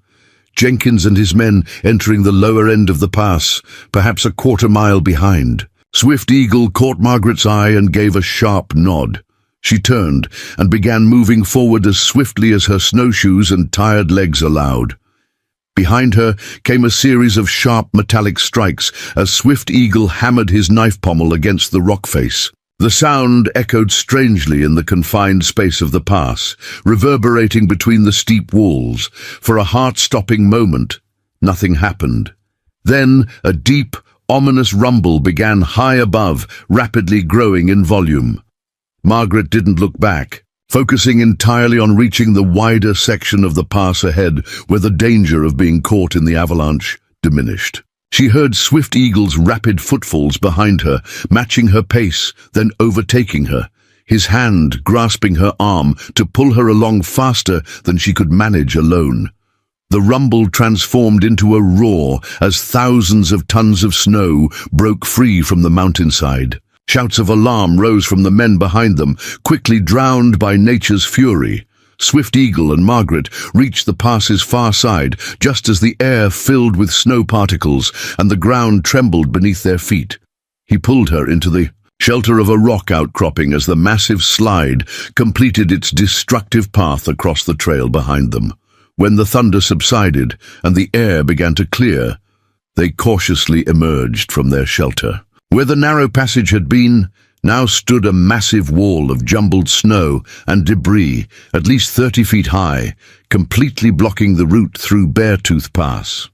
Jenkins and his men entering the lower end of the pass, perhaps a quarter-mile behind. Swift Eagle caught Margaret's eye and gave a sharp nod. She turned and began moving forward as swiftly as her snowshoes and tired legs allowed. Behind her came a series of sharp metallic strikes as Swift Eagle hammered his knife pommel against the rock face. The sound echoed strangely in the confined space of the pass, reverberating between the steep walls. For a heart-stopping moment, nothing happened. Then a deep, ominous rumble began high above, rapidly growing in volume. Margaret didn't look back, focusing entirely on reaching the wider section of the pass ahead, where the danger of being caught in the avalanche diminished. She heard Swift Eagle's rapid footfalls behind her, matching her pace, then overtaking her, his hand grasping her arm to pull her along faster than she could manage alone. The rumble transformed into a roar as thousands of tons of snow broke free from the mountainside. Shouts of alarm rose from the men behind them, quickly drowned by nature's fury. Swift Eagle and Margaret reached the pass's far side just as the air filled with snow particles and the ground trembled beneath their feet. He pulled her into the shelter of a rock outcropping as the massive slide completed its destructive path across the trail behind them. When the thunder subsided and the air began to clear, they cautiously emerged from their shelter. Where the narrow passage had been, now stood a massive wall of jumbled snow and debris, at least 30 feet high, completely blocking the route through Beartooth Pass.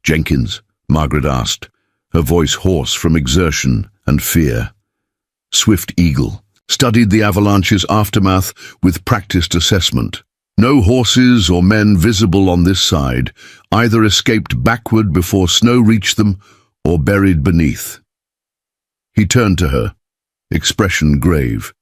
"Jenkins?" Margaret asked, her voice hoarse from exertion and fear. Swift Eagle studied the avalanche's aftermath with practiced assessment. No horses or men visible on this side, either escaped backward before snow reached them or buried beneath. He turned to her, expression grave.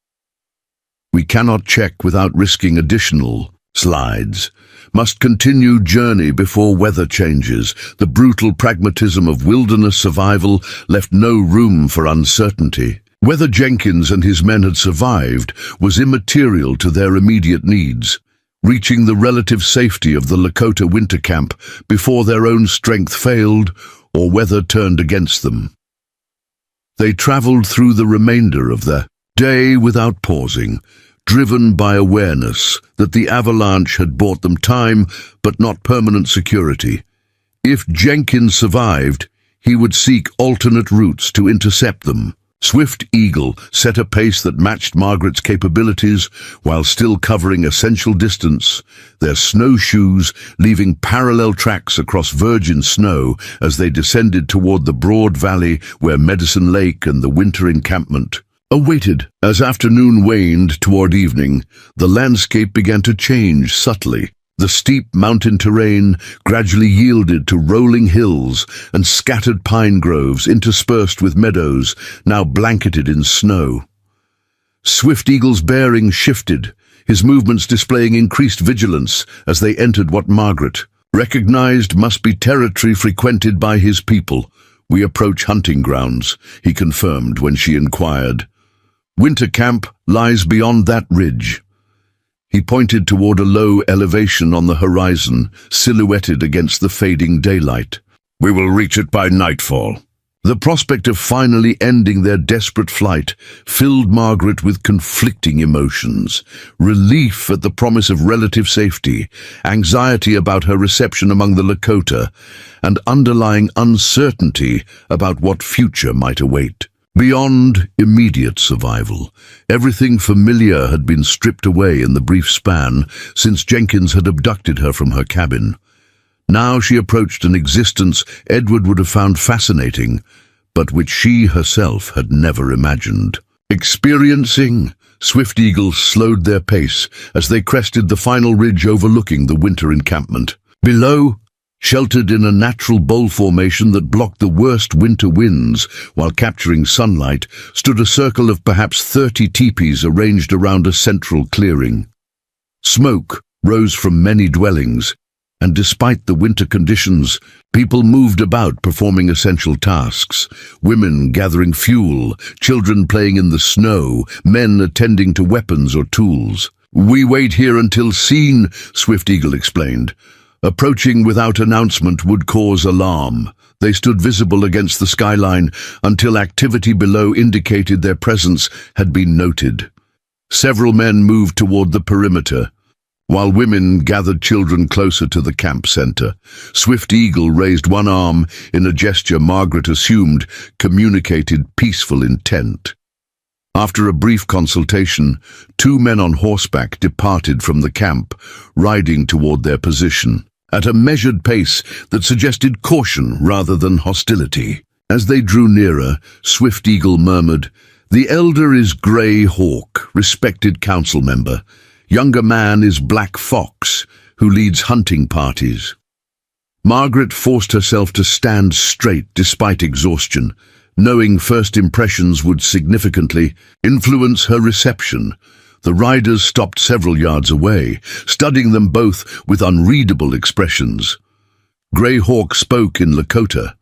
We cannot check without risking additional slides. Must continue journey before weather changes. The brutal pragmatism of wilderness survival left no room for uncertainty. Whether Jenkins and his men had survived was immaterial to their immediate needs, reaching the relative safety of the Lakota winter camp before their own strength failed or weather turned against them. They traveled through the remainder of the day without pausing, driven by awareness that the avalanche had bought them time but not permanent security. If Jenkins survived, he would seek alternate routes to intercept them. Swift Eagle set a pace that matched Margaret's capabilities while still covering essential distance, their snowshoes leaving parallel tracks across virgin snow as they descended toward the broad valley where Medicine Lake and the winter encampment awaited. As afternoon waned toward evening, the landscape began to change subtly. The steep mountain terrain gradually yielded to rolling hills and scattered pine groves interspersed with meadows now blanketed in snow. Swift Eagle's bearing shifted, his movements displaying increased vigilance as they entered what Margaret recognized must be territory frequented by his people. We approach hunting grounds, he confirmed when she inquired. Winter camp lies beyond that ridge. He pointed toward a low elevation on the horizon, silhouetted against the fading daylight. We will reach it by nightfall. The prospect of finally ending their desperate flight filled Margaret with conflicting emotions. Relief at the promise of relative safety, anxiety about her reception among the Lakota, and underlying uncertainty about what future might await. Beyond immediate survival, everything familiar had been stripped away in the brief span since Jenkins had abducted her from her cabin. Now she approached an existence Edward would have found fascinating, but which she herself had never imagined. Experiencing, Swift Eagle slowed their pace as they crested the final ridge overlooking the winter encampment. Below, sheltered in a natural bowl formation that blocked the worst winter winds while capturing sunlight, stood a circle of perhaps 30 teepees arranged around a central clearing. Smoke rose from many dwellings, and despite the winter conditions, people moved about performing essential tasks. Women gathering fuel, children playing in the snow, men attending to weapons or tools. We wait here until seen, Swift Eagle explained. Approaching without announcement would cause alarm. They stood visible against the skyline until activity below indicated their presence had been noted. Several men moved toward the perimeter, while women gathered children closer to the camp center. Swift Eagle raised one arm in a gesture Margaret assumed communicated peaceful intent. After a brief consultation, 2 men on horseback departed from the camp, riding toward their position, at a measured pace that suggested caution rather than hostility. As they drew nearer, Swift Eagle murmured, "The elder is Grey Hawk, respected council member. Younger man is Black Fox, who leads hunting parties." Margaret forced herself to stand straight despite exhaustion, knowing first impressions would significantly influence her reception. The riders stopped several yards away, studying them both with unreadable expressions. Grey Hawk spoke in Lakota,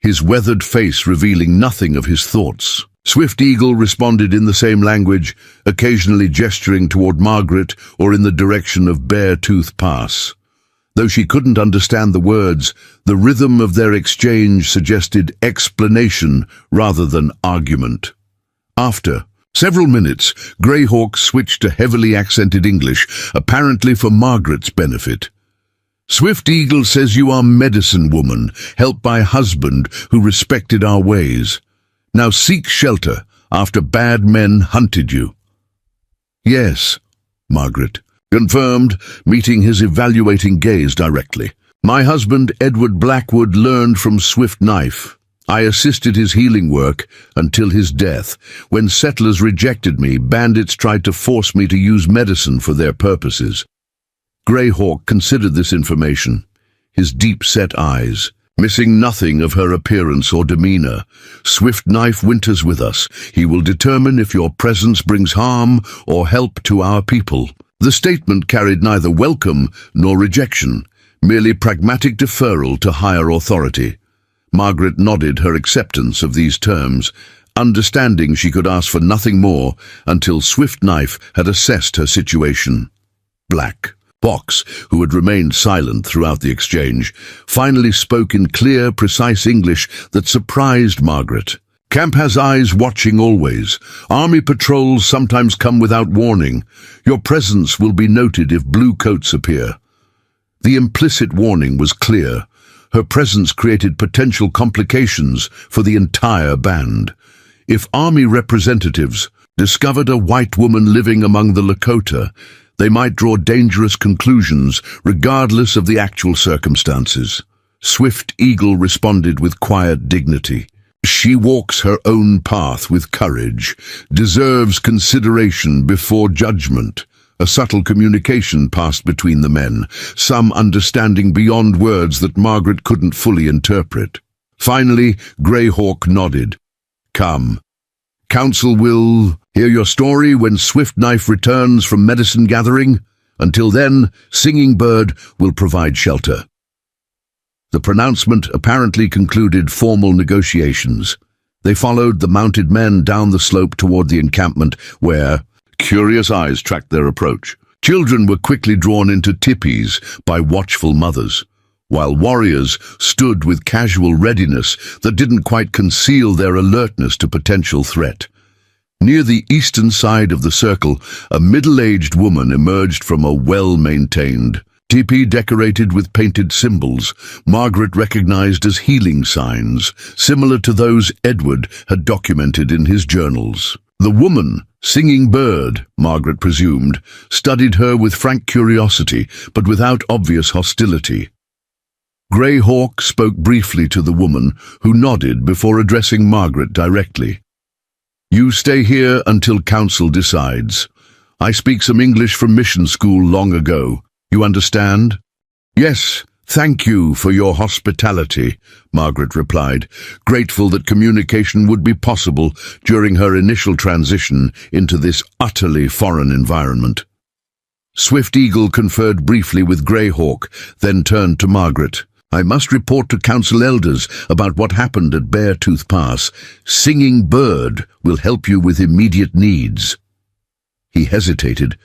his weathered face revealing nothing of his thoughts. Swift Eagle responded in the same language, occasionally gesturing toward Margaret or in the direction of Bear Tooth Pass. Though she couldn't understand the words, the rhythm of their exchange suggested explanation rather than argument. After several minutes, Grey Hawk switched to heavily accented English, apparently for Margaret's benefit. "Swift Eagle says you are medicine woman, helped by husband who respected our ways. Now seek shelter after bad men hunted you." "Yes," Margaret confirmed, meeting his evaluating gaze directly. "My husband, Edward Blackwood, learned from Swift Knife. I assisted his healing work until his death. When settlers rejected me, bandits tried to force me to use medicine for their purposes. Greyhawk considered this information, his deep-set eyes, missing nothing of her appearance or demeanor. Swift Knife winters with us. He will determine if your presence brings harm or help to our people. The statement carried neither welcome nor rejection, merely pragmatic deferral to higher authority. Margaret nodded her acceptance of these terms, understanding she could ask for nothing more until Swift Knife had assessed her situation. Black Box, who had remained silent throughout the exchange, finally spoke in clear, precise English that surprised Margaret. Camp has eyes watching always. Army patrols sometimes come without warning. Your presence will be noted if blue coats appear. The implicit warning was clear. Her presence created potential complications for the entire band. If army representatives discovered a white woman living among the Lakota, they might draw dangerous conclusions regardless of the actual circumstances. Swift Eagle responded with quiet dignity. She walks her own path with courage, deserves consideration before judgment. A subtle communication passed between the men, some understanding beyond words that Margaret couldn't fully interpret. Finally, Greyhawk nodded. Come. Council will hear your story when Swift Knife returns from medicine gathering. Until then, Singing Bird will provide shelter. The pronouncement apparently concluded formal negotiations. They followed the mounted men down the slope toward the encampment where curious eyes tracked their approach. Children were quickly drawn into tipis by watchful mothers, while warriors stood with casual readiness that didn't quite conceal their alertness to potential threat. Near the eastern side of the circle, a middle-aged woman emerged from a well-maintained teepee decorated with painted symbols Margaret recognized as healing signs, similar to those Edward had documented in his journals. The woman, Singing Bird, Margaret presumed, studied her with frank curiosity, but without obvious hostility. Greyhawk spoke briefly to the woman, who nodded before addressing Margaret directly. You stay here until council decides. I speak some English from mission school long ago. You understand? Yes, thank you for your hospitality, Margaret replied, grateful that communication would be possible during her initial transition into this utterly foreign environment. Swift Eagle conferred briefly with Greyhawk, then turned to Margaret. I must report to council elders about what happened at Beartooth Pass. Singing Bird will help you with immediate needs. He hesitated,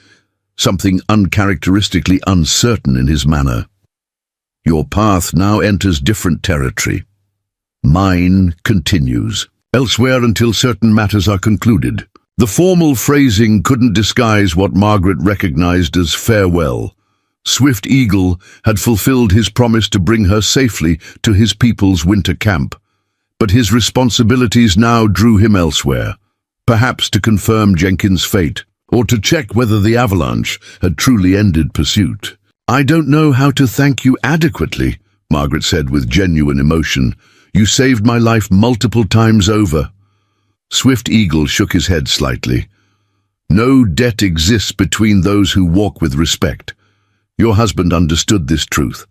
something uncharacteristically uncertain in his manner. Your path now enters different territory. Mine continues. Elsewhere until certain matters are concluded. The formal phrasing couldn't disguise what Margaret recognized as farewell. Swift Eagle had fulfilled his promise to bring her safely to his people's winter camp, but his responsibilities now drew him elsewhere, perhaps to confirm Jenkins' fate, or to check whether the avalanche had truly ended pursuit. I don't know how to thank you adequately, Margaret said with genuine emotion. You saved my life multiple times over. Swift Eagle shook his head slightly. No debt exists between those who walk with respect. Your husband understood this truth.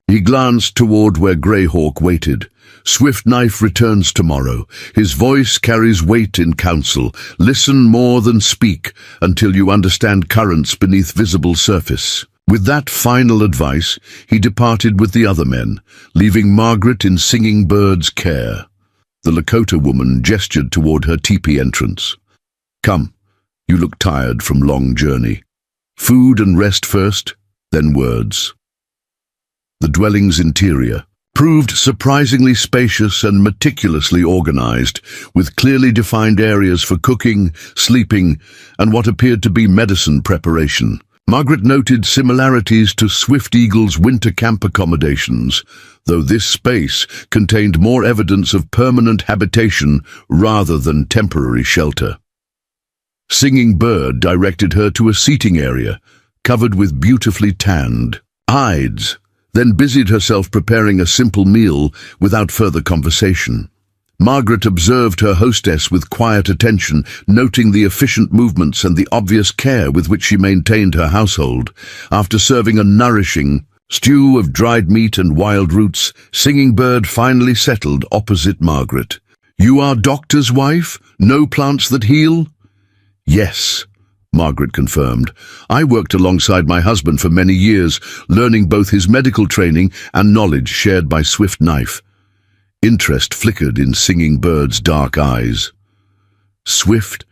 He glanced toward where Greyhawk waited. Swift Knife returns tomorrow. His voice carries weight in council. Listen more than speak until you understand currents beneath visible surface. With that final advice, he departed with the other men, leaving Margaret in Singing Bird's care. The Lakota woman gestured toward her teepee entrance. Come, you look tired from long journey. Food and rest first, then words. The dwelling's interior proved surprisingly spacious and meticulously organized, with clearly defined areas for cooking, sleeping, and what appeared to be medicine preparation. Margaret noted similarities to Swift Eagle's winter camp accommodations, though this space contained more evidence of permanent habitation rather than temporary shelter. Singing Bird directed her to a seating area, covered with beautifully tanned hides, then busied herself preparing a simple meal without further conversation. Margaret observed her hostess with quiet attention, noting the efficient movements and the obvious care with which she maintained her household. After serving a nourishing stew of dried meat and wild roots, Singing Bird finally settled opposite Margaret. "You are doctor's wife? No plants that heal?" "Yes," Margaret confirmed. "I worked alongside my husband for many years, learning both his medical training and knowledge shared by Swift Knife." Interest flickered in Singing Bird's dark eyes. "Swift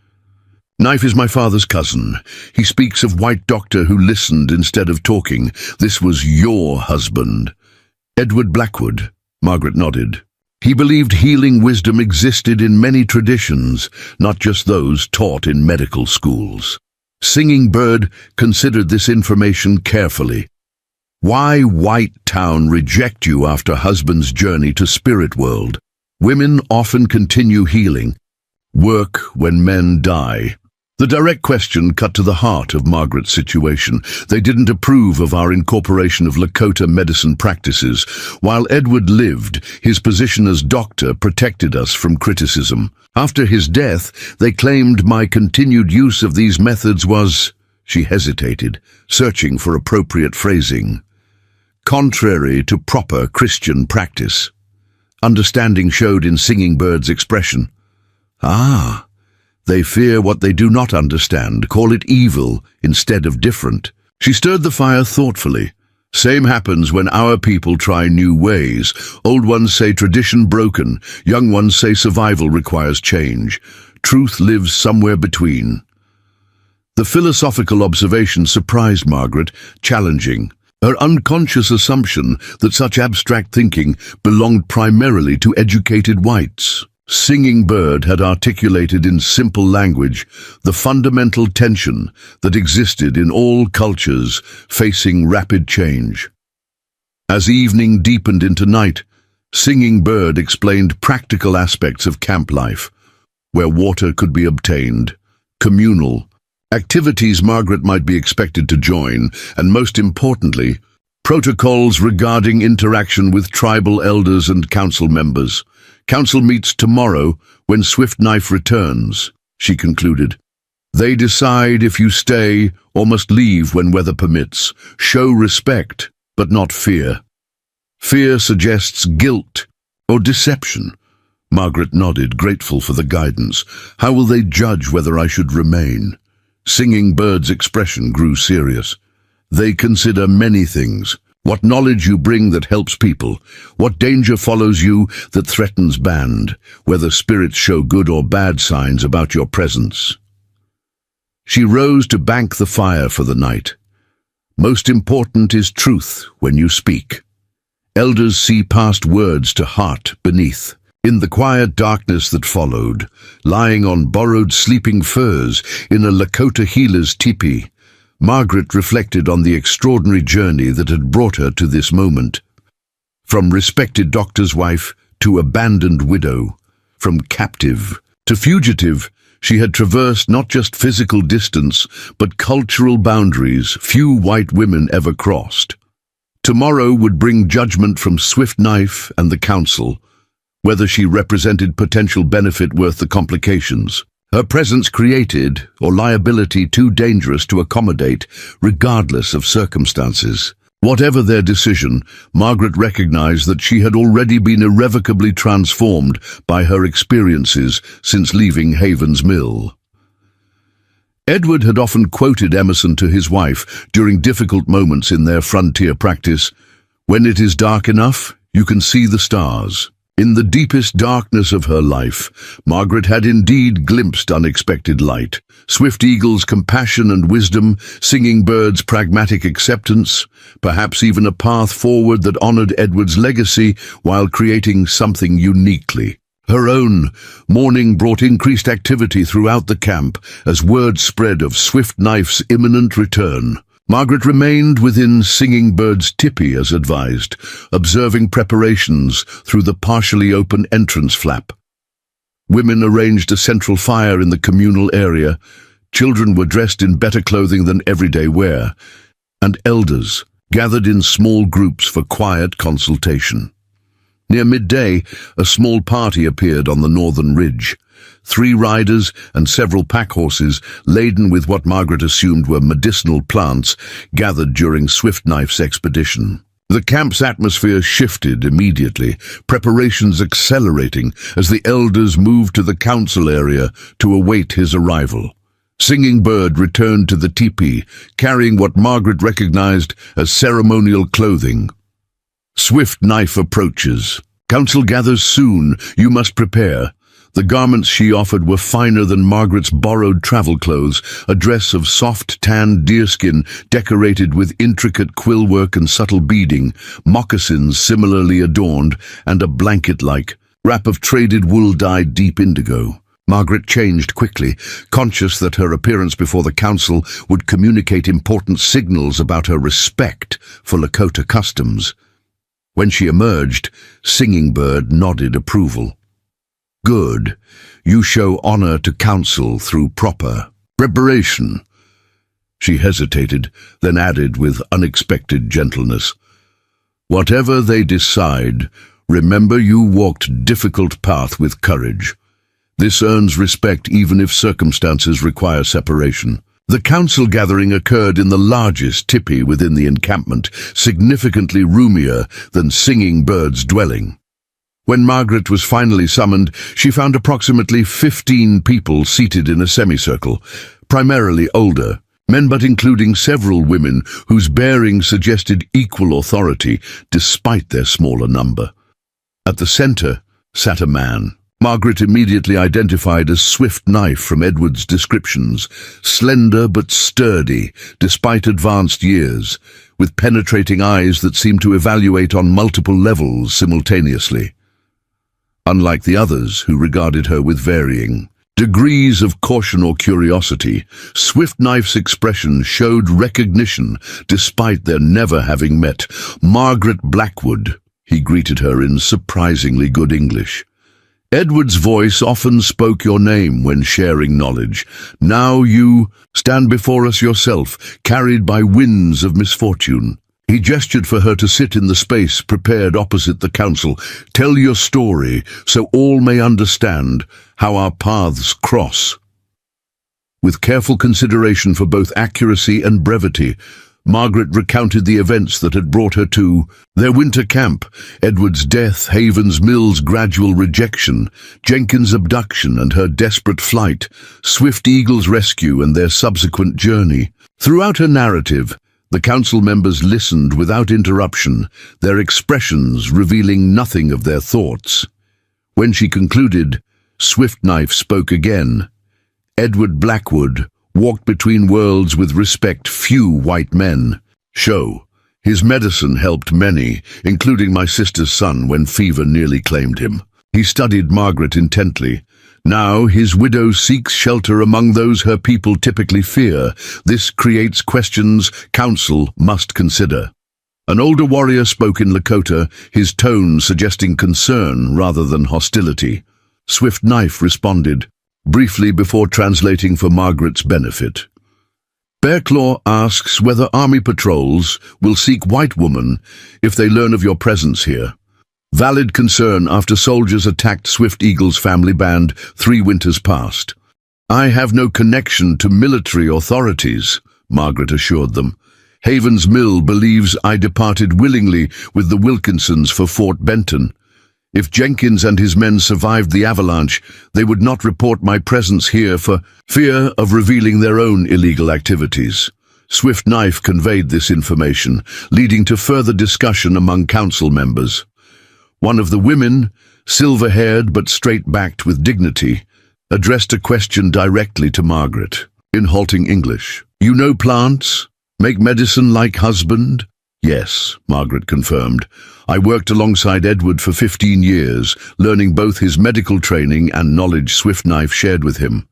Knife is my father's cousin. He speaks of White Doctor who listened instead of talking. This was your husband." "Edward Blackwood," Margaret nodded. "He believed healing wisdom existed in many traditions, not just those taught in medical schools." Singing Bird considered this information carefully. "Why White Town reject you after husband's journey to spirit world? Women often continue healing. Work when men die." The direct question cut to the heart of Margaret's situation. They didn't approve of our incorporation of Lakota medicine practices. While Edward lived, his position as doctor protected us from criticism. After his death, they claimed my continued use of these methods was, she hesitated, searching for appropriate phrasing, contrary to proper Christian practice. Understanding showed in Singing Bird's expression. "Ah, they fear what they do not understand, call it evil instead of different." She stirred the fire thoughtfully. "Same happens when our people try new ways. Old ones say tradition broken, young ones say survival requires change. Truth lives somewhere between." The philosophical observation surprised Margaret, challenging her unconscious assumption that such abstract thinking belonged primarily to educated whites. Singing Bird had articulated in simple language the fundamental tension that existed in all cultures facing rapid change. As evening deepened into night, Singing Bird explained practical aspects of camp life, where water could be obtained, communal activities Margaret might be expected to join, and most importantly, protocols regarding interaction with tribal elders and council members. "Council meets tomorrow when Swift Knife returns," she concluded. "They decide if you stay or must leave when weather permits. Show respect, but not fear." "Fear suggests guilt or deception." Margaret nodded, grateful for the guidance. "How will they judge whether I should remain?" Singing Bird's expression grew serious. "They consider many things. What knowledge you bring that helps people, what danger follows you that threatens band, whether spirits show good or bad signs about your presence." She rose to bank the fire for the night. "Most important is truth when you speak. Elders see past words to heart beneath." In the quiet darkness that followed, lying on borrowed sleeping furs in a Lakota healer's teepee, Margaret reflected on the extraordinary journey that had brought her to this moment. From respected doctor's wife to abandoned widow, from captive to fugitive, she had traversed not just physical distance, but cultural boundaries few white women ever crossed. Tomorrow would bring judgment from Swift Knife and the council, whether she represented potential benefit worth the complications. Her presence created, or liability too dangerous to accommodate, regardless of circumstances. Whatever their decision, Margaret recognized that she had already been irrevocably transformed by her experiences since leaving Haven's Mill. Edward had often quoted Emerson to his wife during difficult moments in their frontier practice, "When it is dark enough, you can see the stars." In the deepest darkness of her life, Margaret had indeed glimpsed unexpected light. Swift Eagle's compassion and wisdom, Singing Bird's pragmatic acceptance, perhaps even a path forward that honored Edward's legacy while creating something uniquely her own. Morning brought increased activity throughout the camp as word spread of Swift Knife's imminent return. Margaret remained within Singing Bird's teepee as advised, observing preparations through the partially open entrance flap. Women arranged a central fire in the communal area, children were dressed in better clothing than everyday wear, and elders, gathered in small groups for quiet consultation. Near midday, a small party appeared on the northern ridge. 3 riders and several pack horses, laden with what Margaret assumed were medicinal plants, gathered during Swift-Knife's expedition. The camp's atmosphere shifted immediately, preparations accelerating as the elders moved to the council area to await his arrival. Singing Bird returned to the teepee, carrying what Margaret recognized as ceremonial clothing. Swift-Knife approaches. Council gathers soon. You must prepare. The garments she offered were finer than Margaret's borrowed travel clothes, a dress of soft tanned deerskin decorated with intricate quill work and subtle beading, moccasins similarly adorned, and a blanket-like wrap of traded wool dyed deep indigo. Margaret changed quickly, conscious that her appearance before the council would communicate important signals about her respect for Lakota customs. When she emerged, Singing Bird nodded approval. Good. You show honor to council through proper preparation. She hesitated, then added with unexpected gentleness. Whatever they decide, remember you walked difficult path with courage. This earns respect even if circumstances require separation. The council gathering occurred in the largest teepee within the encampment, significantly roomier than Singing Bird's dwelling. When Margaret was finally summoned, she found approximately 15 people seated in a semicircle, primarily older, men but including several women whose bearing suggested equal authority despite their smaller number. At the center sat a man. Margaret immediately identified as Swift-Knife from Edward's descriptions, slender but sturdy despite advanced years, with penetrating eyes that seemed to evaluate on multiple levels simultaneously. Unlike the others, who regarded her with varying degrees of caution or curiosity, Swift-Knife's expression showed recognition despite their never having met. Margaret Blackwood, he greeted her in surprisingly good English. Edward's voice often spoke your name when sharing knowledge. Now you stand before us yourself, carried by winds of misfortune. He gestured for her to sit in the space prepared opposite the council. Tell your story so all may understand how our paths cross. With careful consideration for both accuracy and brevity, Margaret recounted the events that had brought her to their winter camp, Edward's death, Haven's Mill's gradual rejection, Jenkins' abduction and her desperate flight, Swift Eagle's rescue and their subsequent journey. Throughout her narrative, the council members listened without interruption, their expressions revealing nothing of their thoughts. When she concluded, Swift-Knife spoke again. Edward Blackwood walked between worlds with respect few white men show. His medicine helped many, including my sister's son when fever nearly claimed him. He studied Margaret intently. Now his widow seeks shelter among those her people typically fear. This creates questions council must consider. An older warrior spoke in Lakota, his tone suggesting concern rather than hostility. Swift-Knife responded, briefly before translating for Margaret's benefit. Bearclaw asks whether army patrols will seek white woman if they learn of your presence here. Valid concern after soldiers attacked Swift Eagle's family band 3 winters past. I have no connection to military authorities, Margaret assured them. Haven's Mill believes I departed willingly with the Wilkinsons for Fort Benton. If Jenkins and his men survived the avalanche, they would not report my presence here for fear of revealing their own illegal activities. Swift-Knife conveyed this information, leading to further discussion among council members. One of the women, silver-haired but straight-backed with dignity, addressed a question directly to Margaret, in halting English. You know plants? Make medicine like husband? Yes, Margaret confirmed. I worked alongside Edward for 15 years, learning both his medical training and knowledge Swift-Knife shared with him.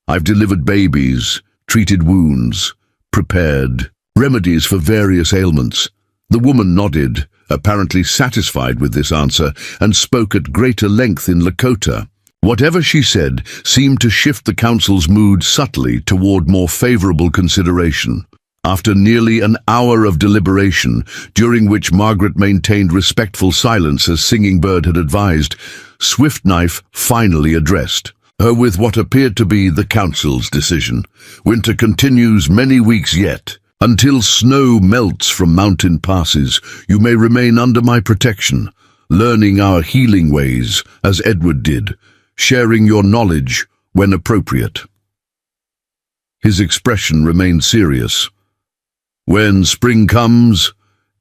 I've delivered babies, treated wounds, prepared remedies for various ailments. The woman nodded, apparently satisfied with this answer, and spoke at greater length in Lakota. Whatever she said seemed to shift the council's mood subtly toward more favorable consideration. After nearly an hour of deliberation, during which Margaret maintained respectful silence as Singing Bird had advised, Swift Knife finally addressed her with what appeared to be the council's decision. Winter continues many weeks yet. Until snow melts from mountain passes, you may remain under my protection, learning our healing ways, as Edward did, sharing your knowledge when appropriate. His expression remained serious. When spring comes,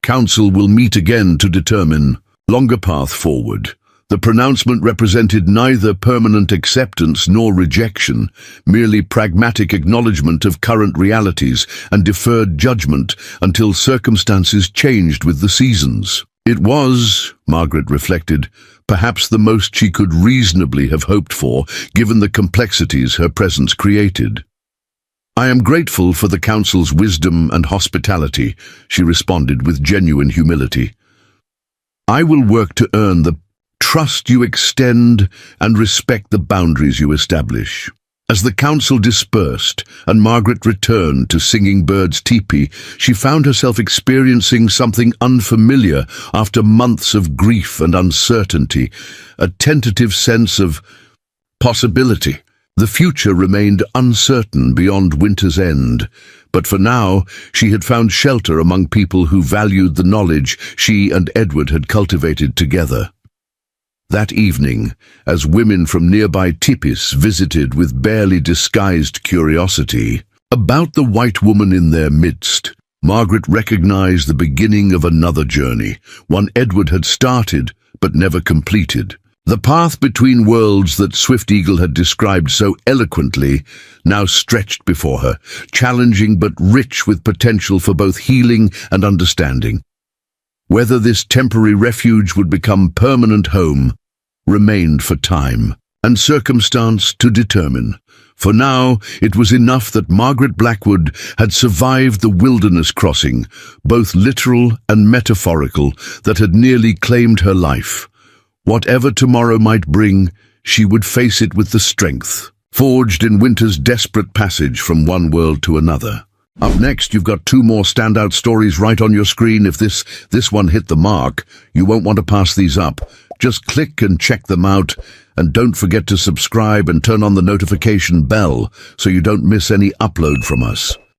Council will meet again to determine longer path forward. The pronouncement represented neither permanent acceptance nor rejection, merely pragmatic acknowledgement of current realities and deferred judgment until circumstances changed with the seasons. It was, Margaret reflected, perhaps the most she could reasonably have hoped for, given the complexities her presence created. I am grateful for the Council's wisdom and hospitality, she responded with genuine humility. I will work to earn the trust you extend and respect the boundaries you establish. As the council dispersed and Margaret returned to Singing Bird's teepee, she found herself experiencing something unfamiliar after months of grief and uncertainty, a tentative sense of possibility. The future remained uncertain beyond winter's end, but for now she had found shelter among people who valued the knowledge she and Edward had cultivated together. That evening, as women from nearby teepees visited with barely disguised curiosity about the white woman in their midst, Margaret recognized the beginning of another journey, one Edward had started but never completed. The path between worlds that Swift Eagle had described so eloquently now stretched before her, challenging but rich with potential for both healing and understanding. Whether this temporary refuge would become permanent home remained for time and circumstance to determine. For now, it was enough that Margaret Blackwood had survived the wilderness crossing, both literal and metaphorical, that had nearly claimed her life. Whatever tomorrow might bring, she would face it with the strength, forged in winter's desperate passage from one world to another. Up next, you've got two more standout stories right on your screen. If this one hit the mark, you won't want to pass these up. Just click and check them out, and don't forget to subscribe and turn on the notification bell so you don't miss any upload from us.